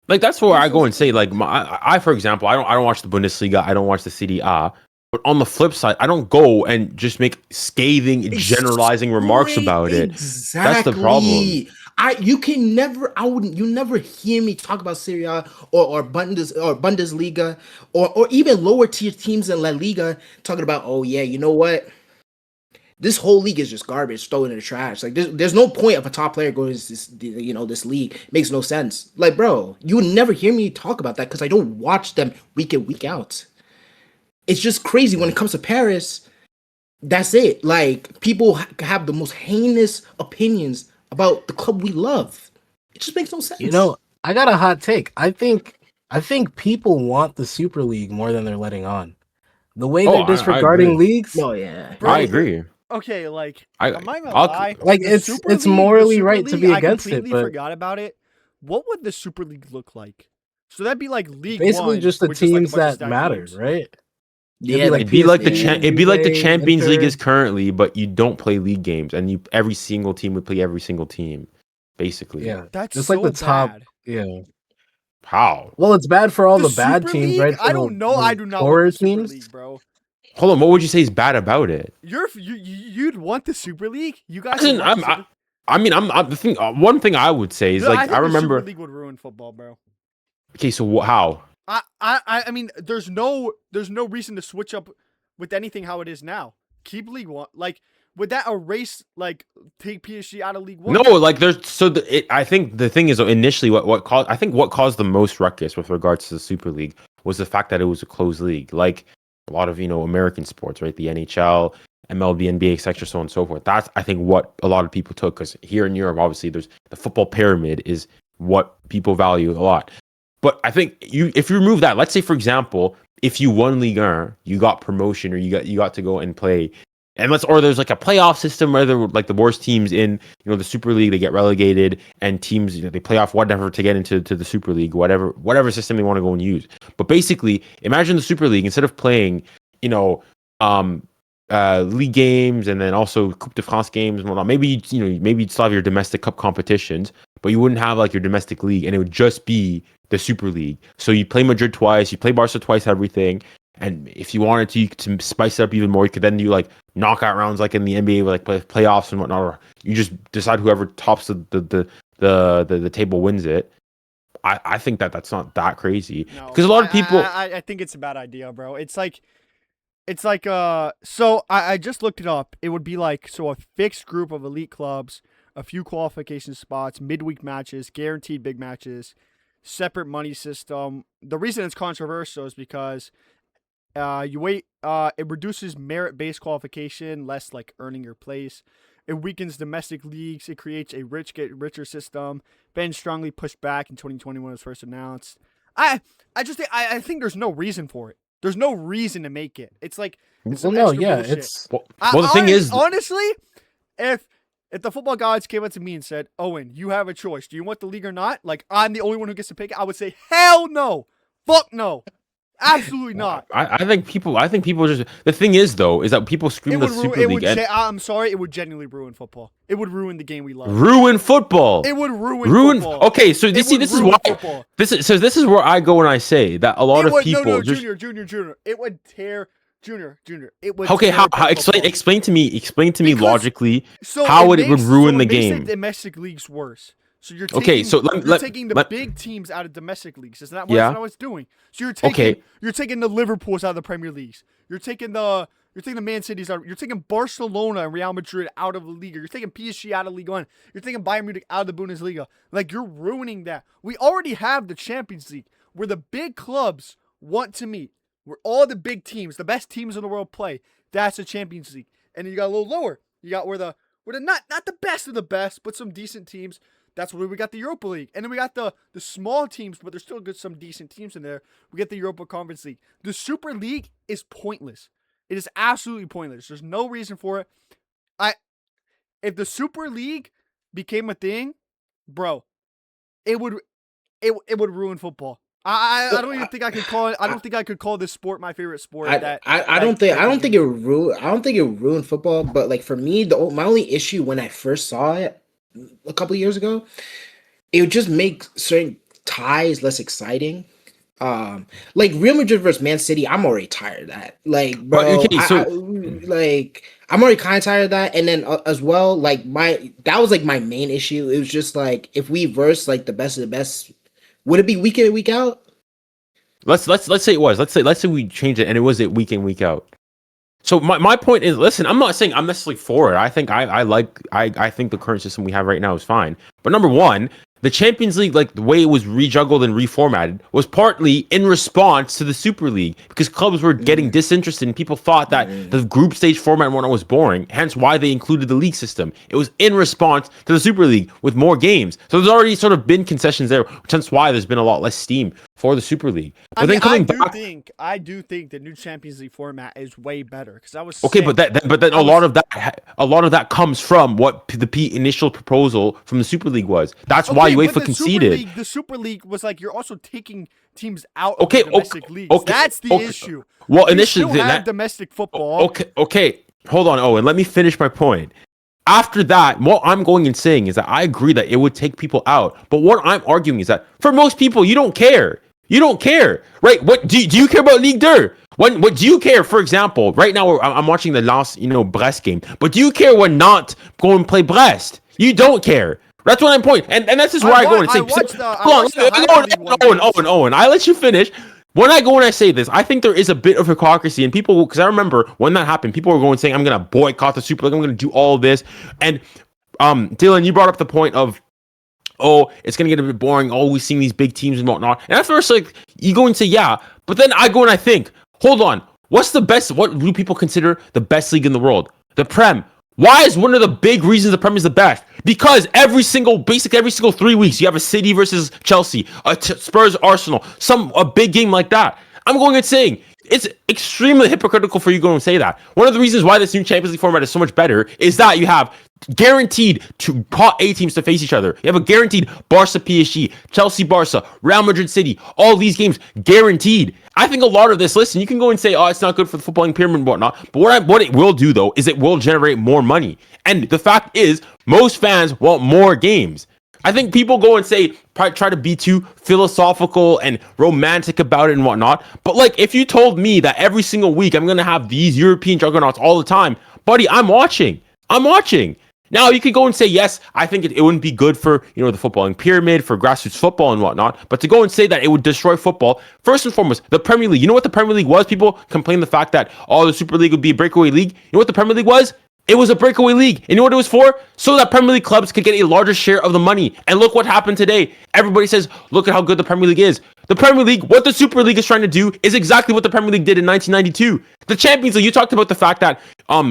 Like, that's where I go and say, like, I for example, I don't watch the Bundesliga. I don't watch the Serie A. But on the flip side, I don't go and just make scathing, generalizing remarks about it. Exactly. That's the problem. You never hear me talk about Serie A or Bundesliga or even lower tier teams in La Liga talking about, oh yeah, you know what? This whole league is just garbage, thrown in the trash. Like there's no point of a top player going to this league. It makes no sense. Like, bro, you would never hear me talk about that because I don't watch them week in, week out. It's just crazy when it comes to Paris. That's it. Like, people have the most heinous opinions about the club we love. It just makes no sense. I got a hot take. I think I think people want the Super League more than they're letting on. The way Oh, they're I disregarding agree. leagues, Oh yeah. Bro, I agree. Okay, like I I'm not gonna I'll, lie. like The it's Super it's League, morally right to be I against it, completely but forgot about it. What would the Super League look like? So that'd be like League basically One, just the with just like a teams bunch of that stacked matter, teams. right? Yeah, like it'd be like the PSG, it'd be like the Juve, Champions League is Inter. currently, but you don't play league games, and every single team would play every single team, basically. Yeah, That's just so like the top. bad. Yeah. How? Well, it's bad for all The the bad Super teams, League? right? For I don't know. I the do not want poorer the Super teams. League, bro. Hold on. What would you say is bad about it? You'd want the Super League? You guys Listen, would want the Super I'm the thing. One thing I would say is Dude, I like think I the remember. Super League would ruin football, bro. Okay, so how? I mean, there's no reason to switch up with anything how it is now. Keep League One. Like, would that erase, like, take PSG out of League One? No, like there's I think the thing is initially what caused the most ruckus with regards to the Super League was the fact that it was a closed league, like a lot of American sports, right? The NHL, MLB, NBA, etc., so on and so forth. That's I think what a lot of people took, because here in Europe, obviously, there's the football pyramid is what people value a lot. But I think if you remove that, let's say for example, if you won Ligue 1, you got promotion, or you got to go and play. And or there's like a playoff system where they're like the worst teams in the Super League, they get relegated, and teams they play off whatever to get into the Super League, whatever system they want to go and use. But basically, imagine the Super League, instead of playing league games and then also Coupe de France games and whatnot. Maybe you'd still have your domestic cup competitions, but you wouldn't have like your domestic league, and it would just be the Super League. So you play Madrid twice, you play Barca twice, everything. And if you wanted to, you could spice it up even more. You could then do like knockout rounds, like in the NBA, with like playoffs and whatnot. Or you just decide whoever tops the table wins it. I think that's not that crazy, because a lot of people. I think it's a bad idea, bro. It's like so I just looked it up. It would be like, so a fixed group of elite clubs, a few qualification spots, midweek matches, guaranteed big matches, separate money system. The reason it's controversial is because it reduces merit-based qualification, less like earning your place. It weakens domestic leagues. It creates a rich get richer system. Been strongly pushed back in 2020 when it was first announced. I think there's no reason for it. There's no reason to make it. It's like it's Well, some no, extra yeah, bullshit. it's Well, the thing is, honestly, if the football gods came up to me and said, "Owen, you have a choice. Do you want the league or not?" Like, I'm the only one who gets to pick it, I would say, "Hell no, fuck no, absolutely not." I think people just, the thing is though, is that people scream the Super League and I'm sorry, it would genuinely ruin football. It would ruin the game we love. ruin football. It would ruin football. Okay, so this is why football. this is where I go when I say that a lot of people no, just junior. It would tear junior. It would. okay. tear How apart football. explain to me Because- logically So how it would makes- ruin so the it makes game. the domestic leagues worse. So you're Okay, taking, so you're taking the big teams out of domestic leagues. Isn't that what, Yeah. that's not what it's doing? So you're taking the Liverpools out of the Premier Leagues. You're taking the Man Cities out. You're taking Barcelona and Real Madrid out of the league. You're taking PSG out of Ligue 1. You're taking Bayern Munich out of the Bundesliga. Like, you're ruining that. We already have the Champions League, where the big clubs want to meet, where all the big teams, the best teams in the world play. That's the Champions League. And then you got a little lower. You got where the not the best of the best, but some decent teams. That's where we got the Europa League. And then we got the small teams, but there's still some decent teams in there. We get the Europa Conference League. The Super League is pointless. It is absolutely pointless. There's no reason for it. If the Super League became a thing, bro, it would ruin football. I don't even think I could call it. I don't think I could call this sport my favorite sport. I don't think it would ruin football. But like for me, my only issue when I first saw it a couple of years ago, it would just make certain ties less exciting. Like Real Madrid versus Man City, I'm already tired of that. Like, bro, okay, so I'm already kind of tired of that. And then as well, like that was like my main issue. It was just like if we verse like the best of the best, would it be week in and week out? let's say it was. Let's say we changed it and it was week in, week out. So my point is, listen, I'm not saying I'm necessarily for it. I think I think the current system we have right now is fine. But number one, the Champions League, like the way it was rejuggled and reformatted, was partly in response to the Super League because clubs were getting disinterested and people thought that the group stage format and whatnot was boring. Hence, why they included the league system. It was in response to the Super League with more games. So there's already sort of been concessions there, hence why there's been a lot less steam for the Super League. But then coming back, I do think the new Champions League format is way better because I was okay, but then a lot of that comes from what the initial proposal from the Super League was. That's why UEFA conceded. The Super League was like you're also taking teams out Okay, of the domestic leagues. okay, That's the okay. issue. Well, You initially, still have domestic football. Okay. Hold on, Owen. Let me finish my point. After that, what I'm going and saying is that I agree that it would take people out. But what I'm arguing is that for most people, you don't care. You don't care, right? What do you care about Ligue 2? What do you care? For example, right now I'm watching the last Brest game. But do you care when Nantes go and play Brest? You don't care. That's what I'm pointing. And that's just where I go and say. Owen, I let you finish. When I go and I say this, I think there is a bit of hypocrisy, and people, because I remember when that happened, people were going saying, "I'm going to boycott the Super League. I'm going to do all this." And Dylan, you brought up the point of, oh, it's going to get a bit boring, always seeing these big teams and whatnot. And at first, like, you go and say, yeah, but then I go and I think, hold on, what do people consider the best league in the world? The Prem. Why is one of the big reasons the Prem is the best? Because every single 3 weeks, you have a City versus Chelsea, a Spurs Arsenal, a big game like that. I'm going and saying, it's extremely hypocritical for you to go and say that. One of the reasons why this new Champions League format is so much better is that you have guaranteed to pot A teams to face each other. You have a guaranteed Barca PSG, Chelsea Barca, Real Madrid City, all these games guaranteed. I think a lot of this, listen, you can go and say, oh, it's not good for the footballing pyramid and whatnot, but what it will do though is it will generate more money. And the fact is, most fans want more games. I think people go and say, try to be too philosophical and romantic about it and whatnot. But like, if you told me that every single week I'm going to have these European juggernauts all the time, buddy, I'm watching. Now, you could go and say, yes, I think it wouldn't be good for, the footballing pyramid, for grassroots football and whatnot. But to go and say that it would destroy football, first and foremost, the Premier League. You know what the Premier League was? People complain the fact that, the Super League would be a breakaway league. You know what the Premier League was? It was a breakaway league. And you know what it was for? So that Premier League clubs could get a larger share of the money. And look what happened today. Everybody says, look at how good the Premier League is. The Premier League, what the Super League is trying to do is exactly what the Premier League did in 1992. The Champions League, you talked about the fact that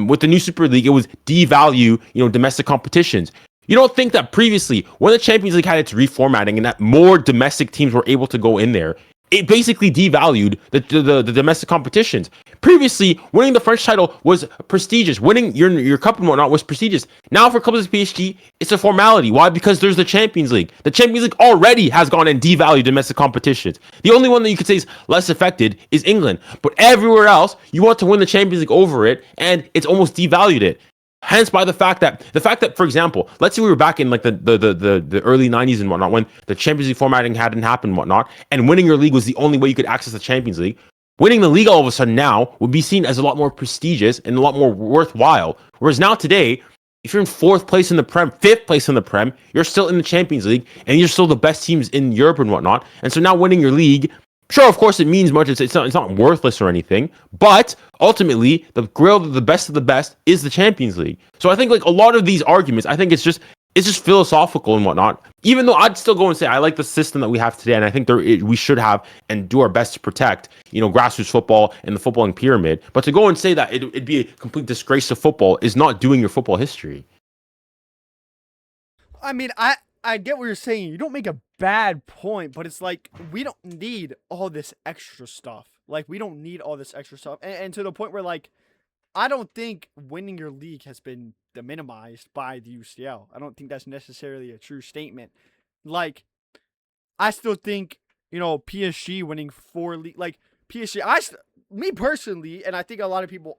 with the new Super League, it was devalue, domestic competitions. You don't think that previously, when the Champions League had its reformatting and that more domestic teams were able to go in there, it basically devalued the domestic competitions. Previously, winning the French title was prestigious. Winning your cup and whatnot was prestigious. Now for clubs like PSG, it's a formality. Why? Because there's the Champions League. The Champions League already has gone and devalued domestic competitions. The only one that you could say is less affected is England. But everywhere else, you want to win the Champions League over it, and it's almost devalued it. Hence, by the fact that, for example, let's say we were back in like the early 90s and whatnot, when the Champions League formatting hadn't happened and whatnot, and winning your league was the only way you could access the Champions League. Winning the league all of a sudden now would be seen as a lot more prestigious and a lot more worthwhile. Whereas now today, if you're in fifth place in the Prem, you're still in the Champions League, and you're still the best teams in Europe and whatnot. And so now winning your league, sure, of course, it means much. It's not worthless or anything. But ultimately, the best of the best is the Champions League. So I think like a lot of these arguments, I think it's just philosophical and whatnot. Even though I'd still go and say I like the system that we have today, and I think we should have and do our best to protect, grassroots football and the footballing pyramid. But to go and say that it'd be a complete disgrace to football is not doing your football history. I mean, I get what you're saying. You don't make a bad point, but it's like we don't need all this extra stuff. Like, we don't need all this extra stuff. And to the point where, like, I don't think winning your league has been minimized by the UCL. I don't think that's necessarily a true statement. Like, I still think, PSG winning 4 league, like, PSG, me personally, and I think a lot of people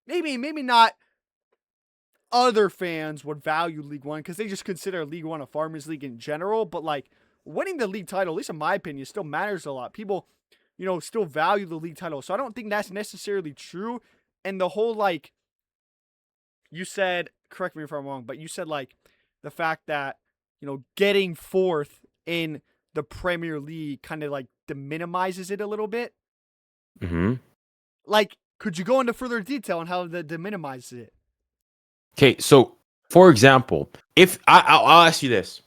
maybe not other fans would value League One because they just consider League One a farmers league in general. But like winning the league title, at least in my opinion, still matters a lot. People, still value the league title. So I don't think that's necessarily true. And the whole like you said, correct me if I'm wrong, but you said like the fact that getting fourth in the Premier League kind of like deminimizes it a little bit. Mm-hmm. Like, could you go into further detail on how that deminimizes it? Okay, so for example, if I'll ask you this,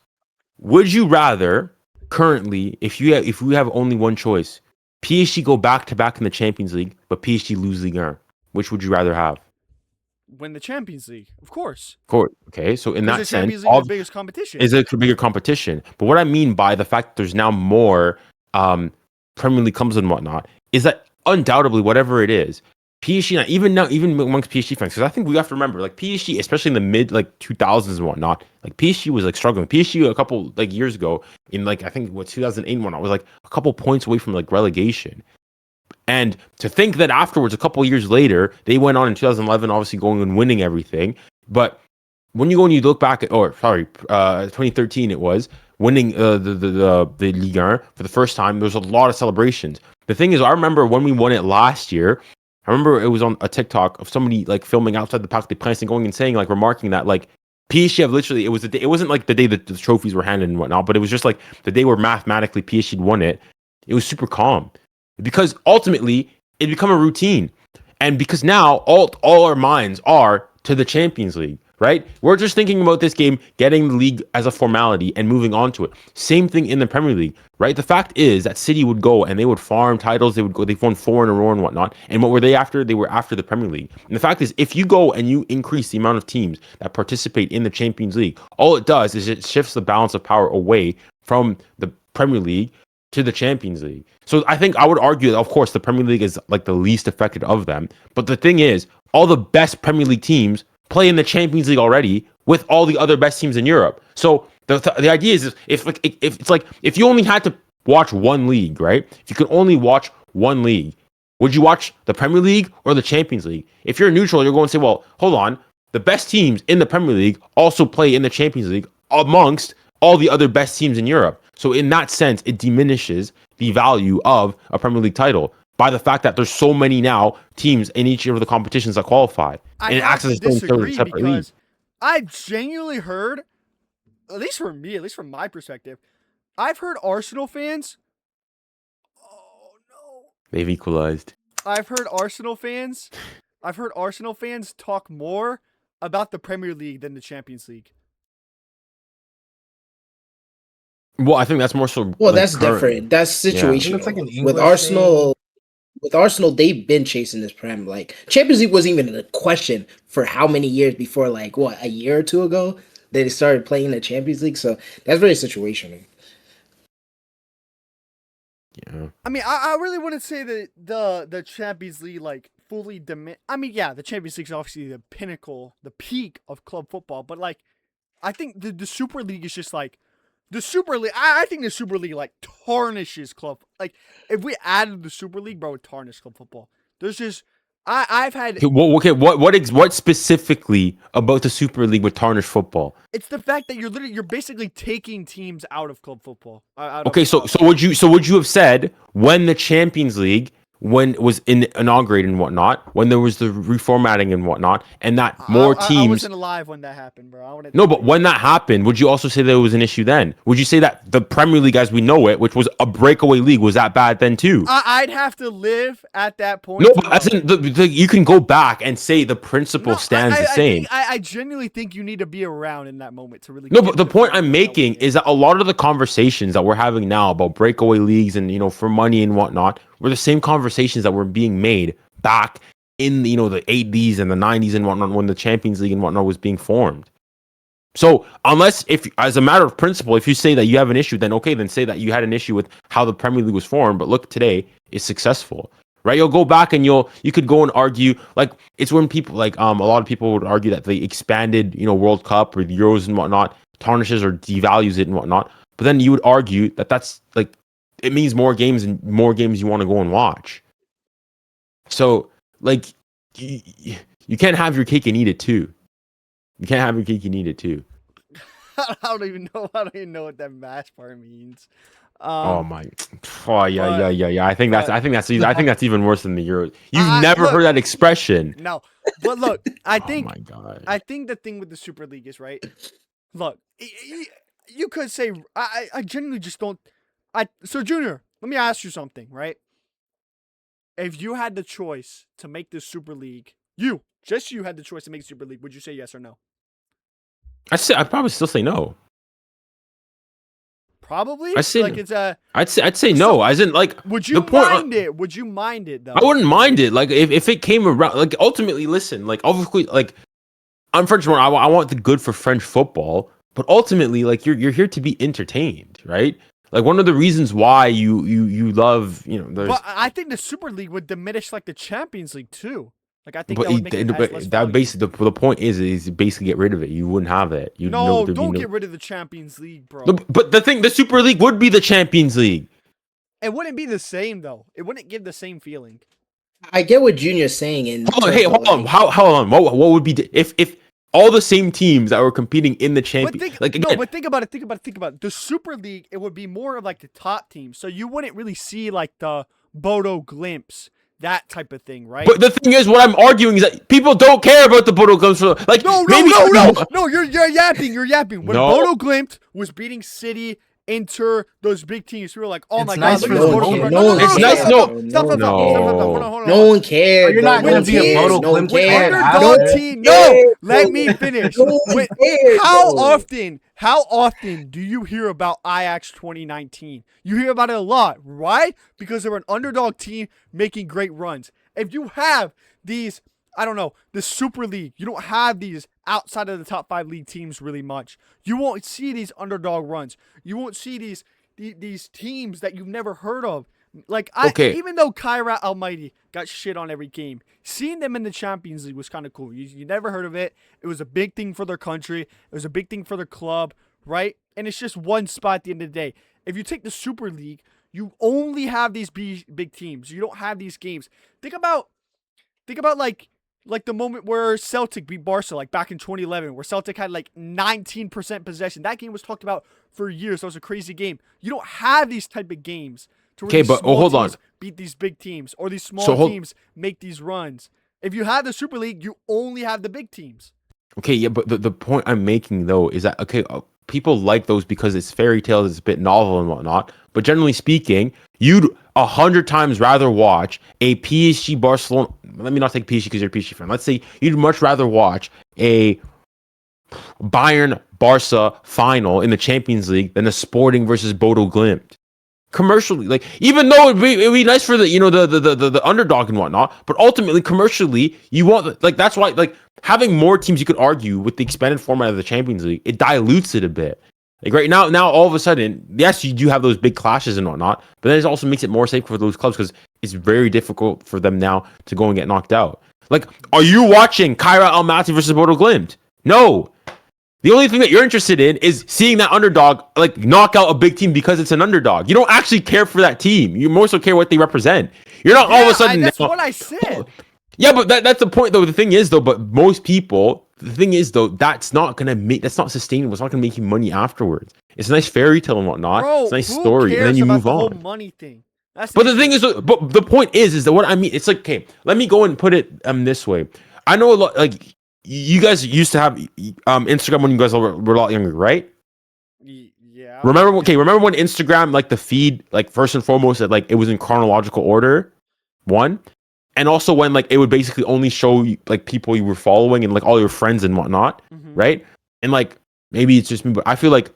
would you rather currently, if we have only one choice, PSG go back to back in the Champions League, but PSG lose Ligue 1? Which would you rather have? Win the Champions League, of course. Okay, so in Because that the sense, Champions League is the biggest competition. is a bigger competition. But what I mean by the fact that there's now more Premier League clubs and whatnot is that undoubtedly, whatever it is, PSG even amongst PSG fans, because I think we have to remember, like PSG, especially in the mid like 2000s and whatnot, like PSG was like struggling. PSG a couple like years ago in like I think 2008 and whatnot was like a couple points away from like relegation. And to think that afterwards, a couple years later, they went on in 2011, obviously going and winning everything. But when you go and you look back at, 2013 it was winning the Ligue 1 for the first time. There's a lot of celebrations. The thing is, I remember when we won it last year. I remember it was on a TikTok of somebody like filming outside the Parc des Princes and going and saying, like, remarking that like PSG have literally, it was the day, it wasn't like the day that the trophies were handed and whatnot, but it was just like the day where mathematically PSG had won it. It was super calm because ultimately it become a routine, and because now all our minds are to the Champions League. Right? We're just thinking about this game, getting the league as a formality and moving on to it. Same thing in the Premier League, right? The fact is that City would go and they would farm titles. They've won 4 in a row and whatnot. And what were they after? They were after the Premier League. And the fact is, if you go and you increase the amount of teams that participate in the Champions League, all it does is it shifts the balance of power away from the Premier League to the Champions League. So I think I would argue that, of course, the Premier League is like the least affected of them. But the thing is, all the best Premier League teams play in the Champions League already with all the other best teams in Europe. So the idea is if you only had to watch one league, right? If you could only watch one league, would you watch the Premier League or the Champions League? If you're neutral, you're going to say, well, hold on, the best teams in the Premier League also play in the Champions League amongst all the other best teams in Europe. So in that sense, it diminishes the value of a Premier League title by the fact that there's so many now teams in each of the competitions that qualify. And it acts as a separate league. I genuinely heard, at least for me, at least from my perspective, I've heard Arsenal fans. Oh no! They've equalized. I've heard Arsenal fans talk more about the Premier League than the Champions League. Well, I think that's more so. Well, that's different. That's situational. It's like an With English Arsenal. With Arsenal, they've been chasing this Prem. Like Champions League wasn't even a question for how many years before, like what, a year or two ago, they started playing the Champions League. So that's very situational. Yeah. I mean, I really wouldn't say that the Champions League like fully I mean, yeah, the Champions League is obviously the pinnacle, the peak of club football, but like, I think the Super League is just like. The Super League, I think the Super League like tarnishes club. Like if we added the Super League, bro, it would tarnish club football. There's just I've had. What specifically about the Super League would tarnish football? It's the fact that you're basically taking teams out of club football. So would you have said when the Champions League when it was inaugurated and whatnot, when there was the reformatting and whatnot, and that more teams. I wasn't alive when that happened, bro. No, but when that happened, would you also say there was an issue then? Would you say that the Premier League as we know it, which was a breakaway league, was that bad then too? I'd have to live at that point. No, but as in you can go back and say the principle stands the same. I genuinely think you need to be around in that moment to really. No, but the point I'm making is that a lot of the conversations that we're having now about breakaway leagues and for money and whatnot were the same conversations that were being made back in the 80s and the 90s and whatnot when the Champions League and whatnot was being formed. So unless if as a matter of principle, if you say that you have an issue, then okay, then say that you had an issue with how the Premier League was formed, but look today is successful. Right? You'll go back and you could go and argue, like it's when people like a lot of people would argue that the expanded World Cup or the Euros and whatnot tarnishes or devalues it and whatnot. But then you would argue that that's like it means more games and more games you want to go and watch. So like you can't have your cake and eat it too. You can't have your cake and eat it too. I don't even know what that mash part means. Oh yeah. I think that's even worse than the Euros. You've never heard that expression. No, but look, I think. Oh my God. I think the thing with the Super League is right. Look, you could say I genuinely just don't. So Junior, let me ask you something, right? If you had the choice to make the Super League, you had the choice to make the Super League, would you say yes or no? I'd probably still say no. Probably. I say like it's a. I'd say no. As in, like, Would you the point. mind it? Would you mind it though? I wouldn't mind it. Like, if it came around, like, ultimately, listen, like, obviously, like, I'm French born. I want the good for French football, but ultimately, like, you're here to be entertained, right? Like, one of the reasons why you love, there's. But I think the Super League would diminish like the Champions League too. Like I think But that would make it less that valuable. basically the point is basically get rid of it. You wouldn't have it. You No, don't get rid of the Champions League, bro. But the Super League would be the Champions League. It wouldn't be the same though. It wouldn't give the same feeling. I get what Junior's saying. Hold on. Hold on. What would be if all the same teams that were competing in the champion, But think about it. Think about it. The Super League, it would be more of like the top teams, so you wouldn't really see like the Bodo Glimps, that type of thing, right? But the thing is, what I'm arguing is that people don't care about the Bodo Glimps. Like, No, you're yapping. When No. Bodo Glimt was beating City, Inter, those big teams, we were like, oh It's my nice god, for look at the Bodo team. Glimt. No one It's nice- Stop. no. Hold on. No one cares. You're not bro. gonna be a cares. Bodo No one Glimt When fan. cares. underdog No team, cares, let bro. me finish. No one When- cares, How bro. often do you hear about Ajax 2019? You hear about it a lot, right? Because they're an underdog team making great runs. If you have these, I don't know, the Super League, you don't have these outside of the top 5 league teams really much. You won't see these underdog runs. You won't see these teams that you've never heard of. Like, even though 𝙎𝙊𝘾𝙄𝘼𝙇𝙎 got shit on every game, seeing them in the Champions League was kind of cool. You never heard of it. It was a big thing for their country. It was a big thing for their club, right? And it's just one spot at the end of the day. If you take the Super League, you only have these big teams. You don't have these games. Think about like the moment where Celtic beat Barca, like back in 2011, where Celtic had like 19% possession. That game was talked about for years. That was a crazy game. You don't have these type of games to where these small hold on. teams beat these big teams, or these small teams make these runs. If you have the Super League, you only have the big teams. Okay, yeah, but the point I'm making though is that people like those because it's fairy tales, it's a bit novel and whatnot. But generally speaking, you'd 100 times rather watch a PSG Barcelona. Let me not take PSG because you're a PSG fan. Let's say you'd much rather watch a Bayern Barca final in the Champions League than a Sporting versus Bodo Glimt. Commercially, like, even though it'd be nice for the the underdog and whatnot, but ultimately commercially you want, like, that's why, like, having more teams, you could argue, with the expanded format of the Champions League, it dilutes it a bit. Like, right now all of a sudden, yes, you do have those big clashes and whatnot, but then it also makes it more safe for those clubs because it's very difficult for them now to go and get knocked out. Like, are you watching 𝙎𝙊𝘾𝙄𝘼 versus Bodo Glimt? No. The only thing that you're interested in is seeing that underdog, like, knock out a big team because it's an underdog. You don't actually care for that team. You more so care what they represent. You're not all of a sudden. That's what I said. Yeah, but that's the point, though. The thing is, though, that's not sustainable. It's not gonna make you money afterwards. It's a nice fairy tale and whatnot. Bro, it's a nice who story, and cares then you about move the whole on. money thing? That's But the thing is, but the point is that what I mean, it's like, okay, let me go and put it this way. I know a lot, like, you guys used to have Instagram when you guys were a lot younger, right? Yeah. Remember when Instagram, like, the feed, like, first and foremost, that, like, it was in chronological order, one, and also when, like, it would basically only show you, like, people you were following and, like, all your friends and whatnot, right? And, like, maybe it's just me, but I feel like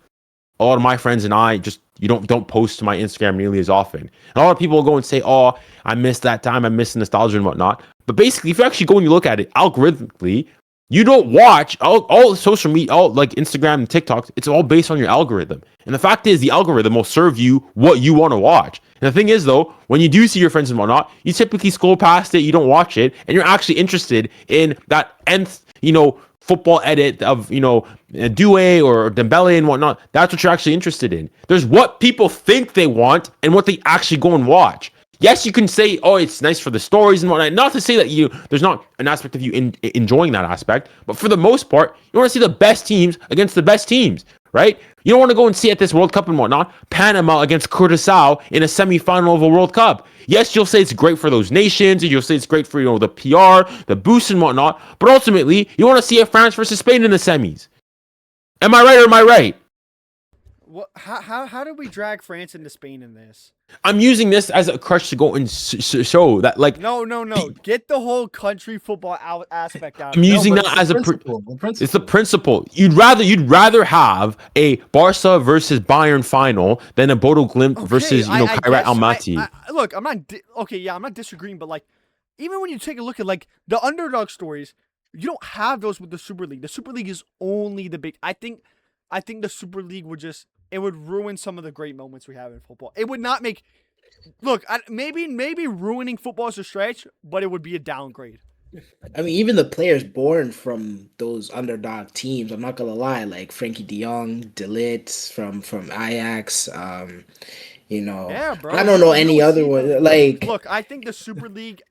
a lot of my friends and I just, you don't post to my Instagram nearly as often. And a lot of people will go and say, oh, I missed that time, I missed nostalgia and whatnot. But basically, if you actually go and you look at it algorithmically, you don't watch all social media, all, like, Instagram and TikTok. It's all based on your algorithm. And the fact is, the algorithm will serve you what you want to watch. And the thing is, though, when you do see your friends and whatnot, you typically scroll past it, you don't watch it, and you're actually interested in that nth, football edit of, 𝙎𝙊𝘾𝙄𝘼 or Dembele and whatnot. That's what you're actually interested in. There's what people think they want and what they actually go and watch. Yes, you can say, oh, it's nice for the stories and whatnot. Not to say that there's not an aspect of you enjoying that aspect, but for the most part, you want to see the best teams against the best teams, right? You don't want to go and see at this World Cup and whatnot, Panama against Curaçao in a semifinal of a World Cup. Yes, you'll say it's great for those nations, and you'll say it's great for, the PR, the boost and whatnot, but ultimately, you want to see a France versus Spain in the semis. Am I right or am I right? What? How did we drag France into Spain in this? I'm using this as a crutch to go and show that, like, No. Get the whole country football aspect out. I'm of it. using but that it's as the a principle. it's the principle. You'd rather have a Barca versus Bayern final than a Bodo Glimt versus I 𝙎𝙊𝘾𝙄𝘼𝑇𝑖 guess. Look, I'm not. I'm not disagreeing, but like, even when you take a look at like the underdog stories, you don't have those with the Super League. The Super League is only the big. I think the Super League would just it would ruin some of the great moments we have in football. It would not make. Look, maybe ruining football is a stretch, but it would be a downgrade. I mean, even the players born from those underdog teams, I'm not gonna lie, like Frankie De Jong, De Ligt from Ajax, Yeah, bro. I don't know You any don't other see one. them. Like, Look, I think the Super League.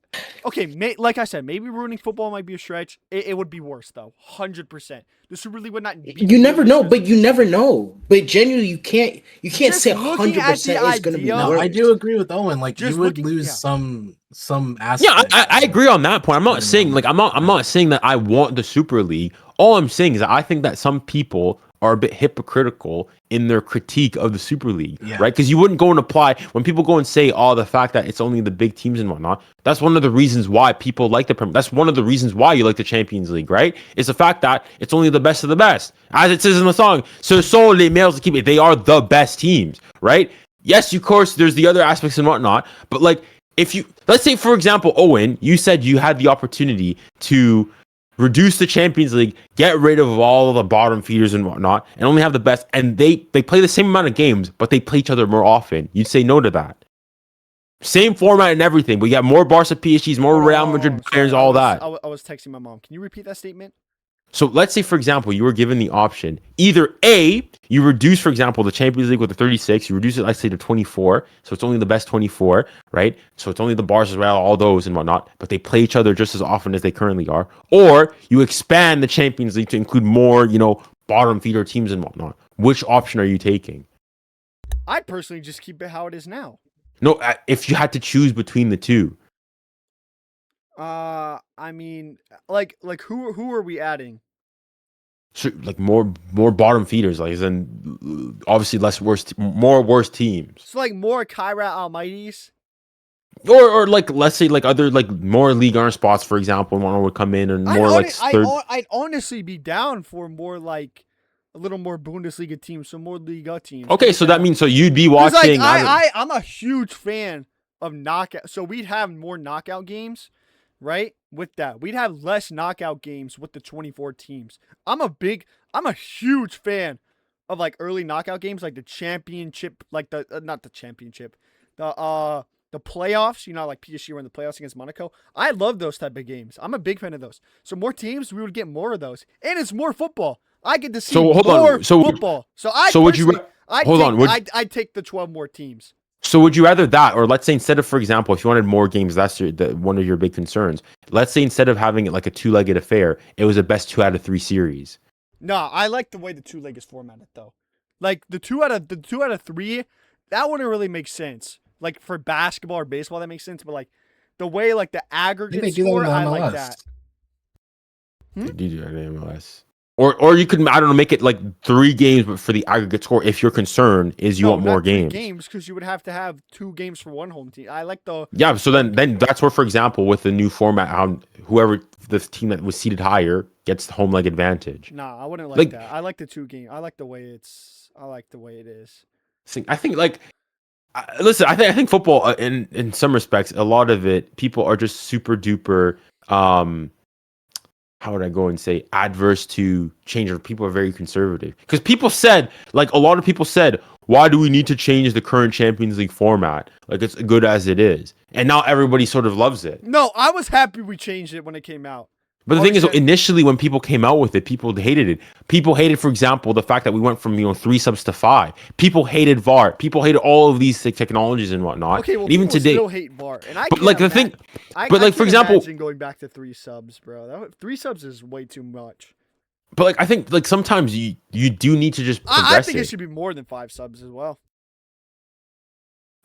Okay, like I said, maybe ruining football might be a stretch. It would be worse though, 100%. The Super League would not. Be you never know, but you never never know. But genuinely, you can't Just say looking at 100% the is gonna be idea- No, worse. I do agree with Owen. Like Just you would looking- lose yeah. some Yeah, aspect. I agree on that point. I'm not Putting saying on like I'm not saying that I want the Super League. All I'm saying is that I think that some people are a bit hypocritical in their critique of the Super League, Yeah. right? Because you wouldn't go and apply when people go and say, "Oh, the fact that it's only the big teams and whatnot." That's one of the reasons why people like the Premier. That's one of the reasons why you like the Champions League, right? It's the fact that it's only the best of the best, as it says in the song. "Ce sont les meilleurs équipes." They are the best teams, right? Yes, of course, there's the other aspects and whatnot, but like if you let's say for example, Owen, you said you had the opportunity to reduce the Champions League, get rid of all of the bottom feeders and whatnot, and only have the best, and they play the same amount of games, but they play each other more often. You'd say no to that. Same format and everything, but you have more Barca PSGs, more Real Madrid Bayerns, all that. I was texting my mom. Can you repeat that statement? So let's say, for example, you were given the option. Either A, you reduce, for example, the Champions League with the 36, you reduce it, let's say, to 24. So it's only the best 24, right? So it's only the Barca, Real, all those and whatnot, but they play each other just as often as they currently are. Or you expand the Champions League to include more, bottom feeder teams and whatnot. Which option are you taking? I'd personally just keep it how it is now. No, if you had to choose between the two. I mean, like who are we adding? So, like more bottom feeders, like then obviously more worse teams. So like more 𝙎𝙊𝘾𝙄𝘼𝑇𝑖s. Or like let's say like other like more Ligue 1 spots, for example, one would come in and more I'd honestly be down for more like a little more Bundesliga teams, some more Liga teams. Okay, so that means you'd be 'Cause, watching. Like, I'm a huge fan of knockout. So we'd have more knockout games, right? With that, we'd have less knockout games with the 24 teams. I'm a huge fan of like early knockout games, like the championship, like the not the championship, the playoffs. Like PSG were in the playoffs against Monaco. I love those type of games. I'm a big fan of those. So more teams, we would get more of those, and it's more football. I get to see more football. I'd take the 12 more teams. So would you rather that, or let's say instead of, for example, if you wanted more games, that's one of your big concerns. Let's say instead of having it like a two-legged affair, it was a best 2 out of 3 series. No, I like the way the two-leg is formatted though. Like the two out of 3, that wouldn't really make sense. Like for basketball or baseball, that makes sense. But like the way like the aggregate score, I like that. You do that in MLS. Or you could, I don't know, make it like 3 games, but for the aggregate score, if your concern is you want more games. Games, because you would have to have 2 games for one home team. I like the... Yeah, so then that's where, for example, with the new format, whoever the team that was seated higher gets the home leg advantage. Nah, I wouldn't like that. I like the 2 game. I like the way it is. I think like... Listen, I think football, in some respects, a lot of it, people are just super duper... how would I go and say adverse to change, or people are very conservative, because people said, like a lot of people said, why do we need to change the current Champions League format? Like it's good as it is. And now everybody sort of loves it. No, I was happy we changed it when it came out. But the thing is, initially when people came out with it, people hated it. People hated, for example, the fact that we went from 3 subs to 5. People hated VAR. People hated all of these technologies and whatnot. Okay, well, and even today, still hate VAR. And I but like the thing, but like for example, going back to 3 subs, bro. 3 subs is way too much. But like I think like sometimes you do need to just progress I think it should be more than 5 subs as well.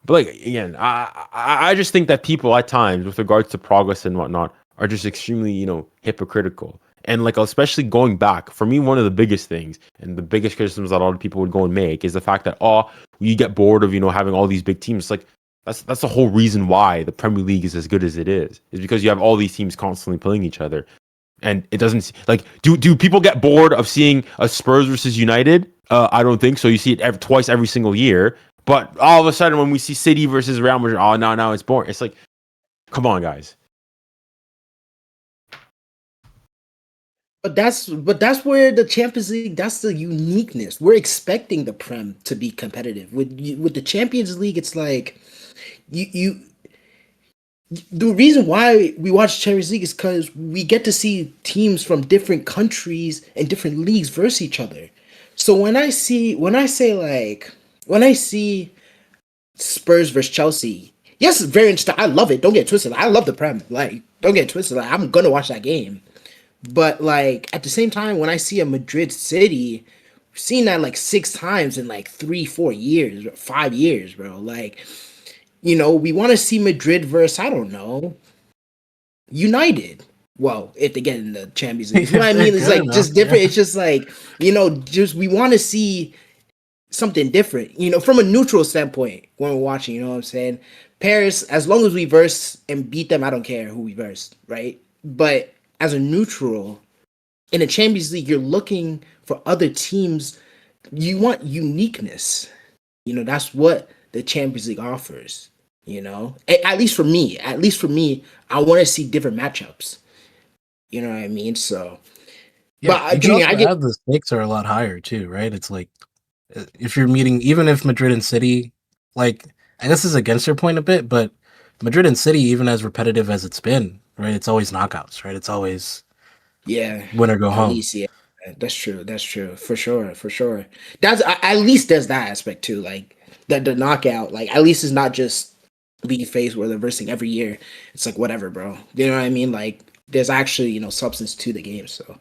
But like again, I just think that people at times, with regards to progress and whatnot, are just extremely hypocritical. And like, especially going back, for me, one of the biggest things and the biggest criticisms that a lot of people would go and make is the fact that, oh, you get bored of, having all these big teams. Like, that's the whole reason why the Premier League is as good as it is because you have all these teams constantly playing each other. And it doesn't like, do people get bored of seeing a Spurs versus United? I don't think so. You see it twice every single year. But all of a sudden, when we see City versus Real Madrid, oh, now it's boring. It's like, come on, guys. But that's where the Champions League, that's the uniqueness. We're expecting the Prem to be competitive. With the Champions League, it's like you the reason why we watch Champions League is because we get to see teams from different countries and different leagues versus each other. So when I see Spurs versus Chelsea, yes, it's very interesting. I love it. Don't get twisted. I love the Prem. Like, don't get twisted. Like, I'm gonna watch that game. But like at the same time, when I see a Madrid City, I've seen that like 6 times in like 3-4 years, 5 years, bro. Like, we want to see Madrid versus, I don't know, United. Well, if they get in the Champions League, you know what I mean? It's like just different. Yeah. It's just like, just we want to see something different, from a neutral standpoint when we're watching, you know what I'm saying? Paris, as long as we verse and beat them, I don't care who we verse, right? But as a neutral, in the Champions League, you're looking for other teams. You want uniqueness. That's what the Champions League offers. At least for me, I want to see different matchups. You know what I mean? So, yeah, but Junior, the stakes are a lot higher too, right? It's like if you're meeting, even if Madrid and City, like, I guess this is against your point a bit, but Madrid and City, even as repetitive as it's been, right? It's always knockouts, right? It's always win or go home. Least, yeah, that's true. That's true for sure. That's at least there's that aspect too. Like the knockout, like at least it's not just being faced where they're versing every year. It's like whatever, bro. You know what I mean? Like there's actually substance to the game, so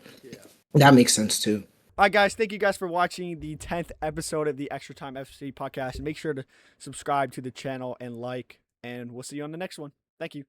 that makes sense too. All right, guys. Thank you guys for watching the 10th episode of the Extra Time FC podcast. And make sure to subscribe to the channel and like. And we'll see you on the next one. Thank you.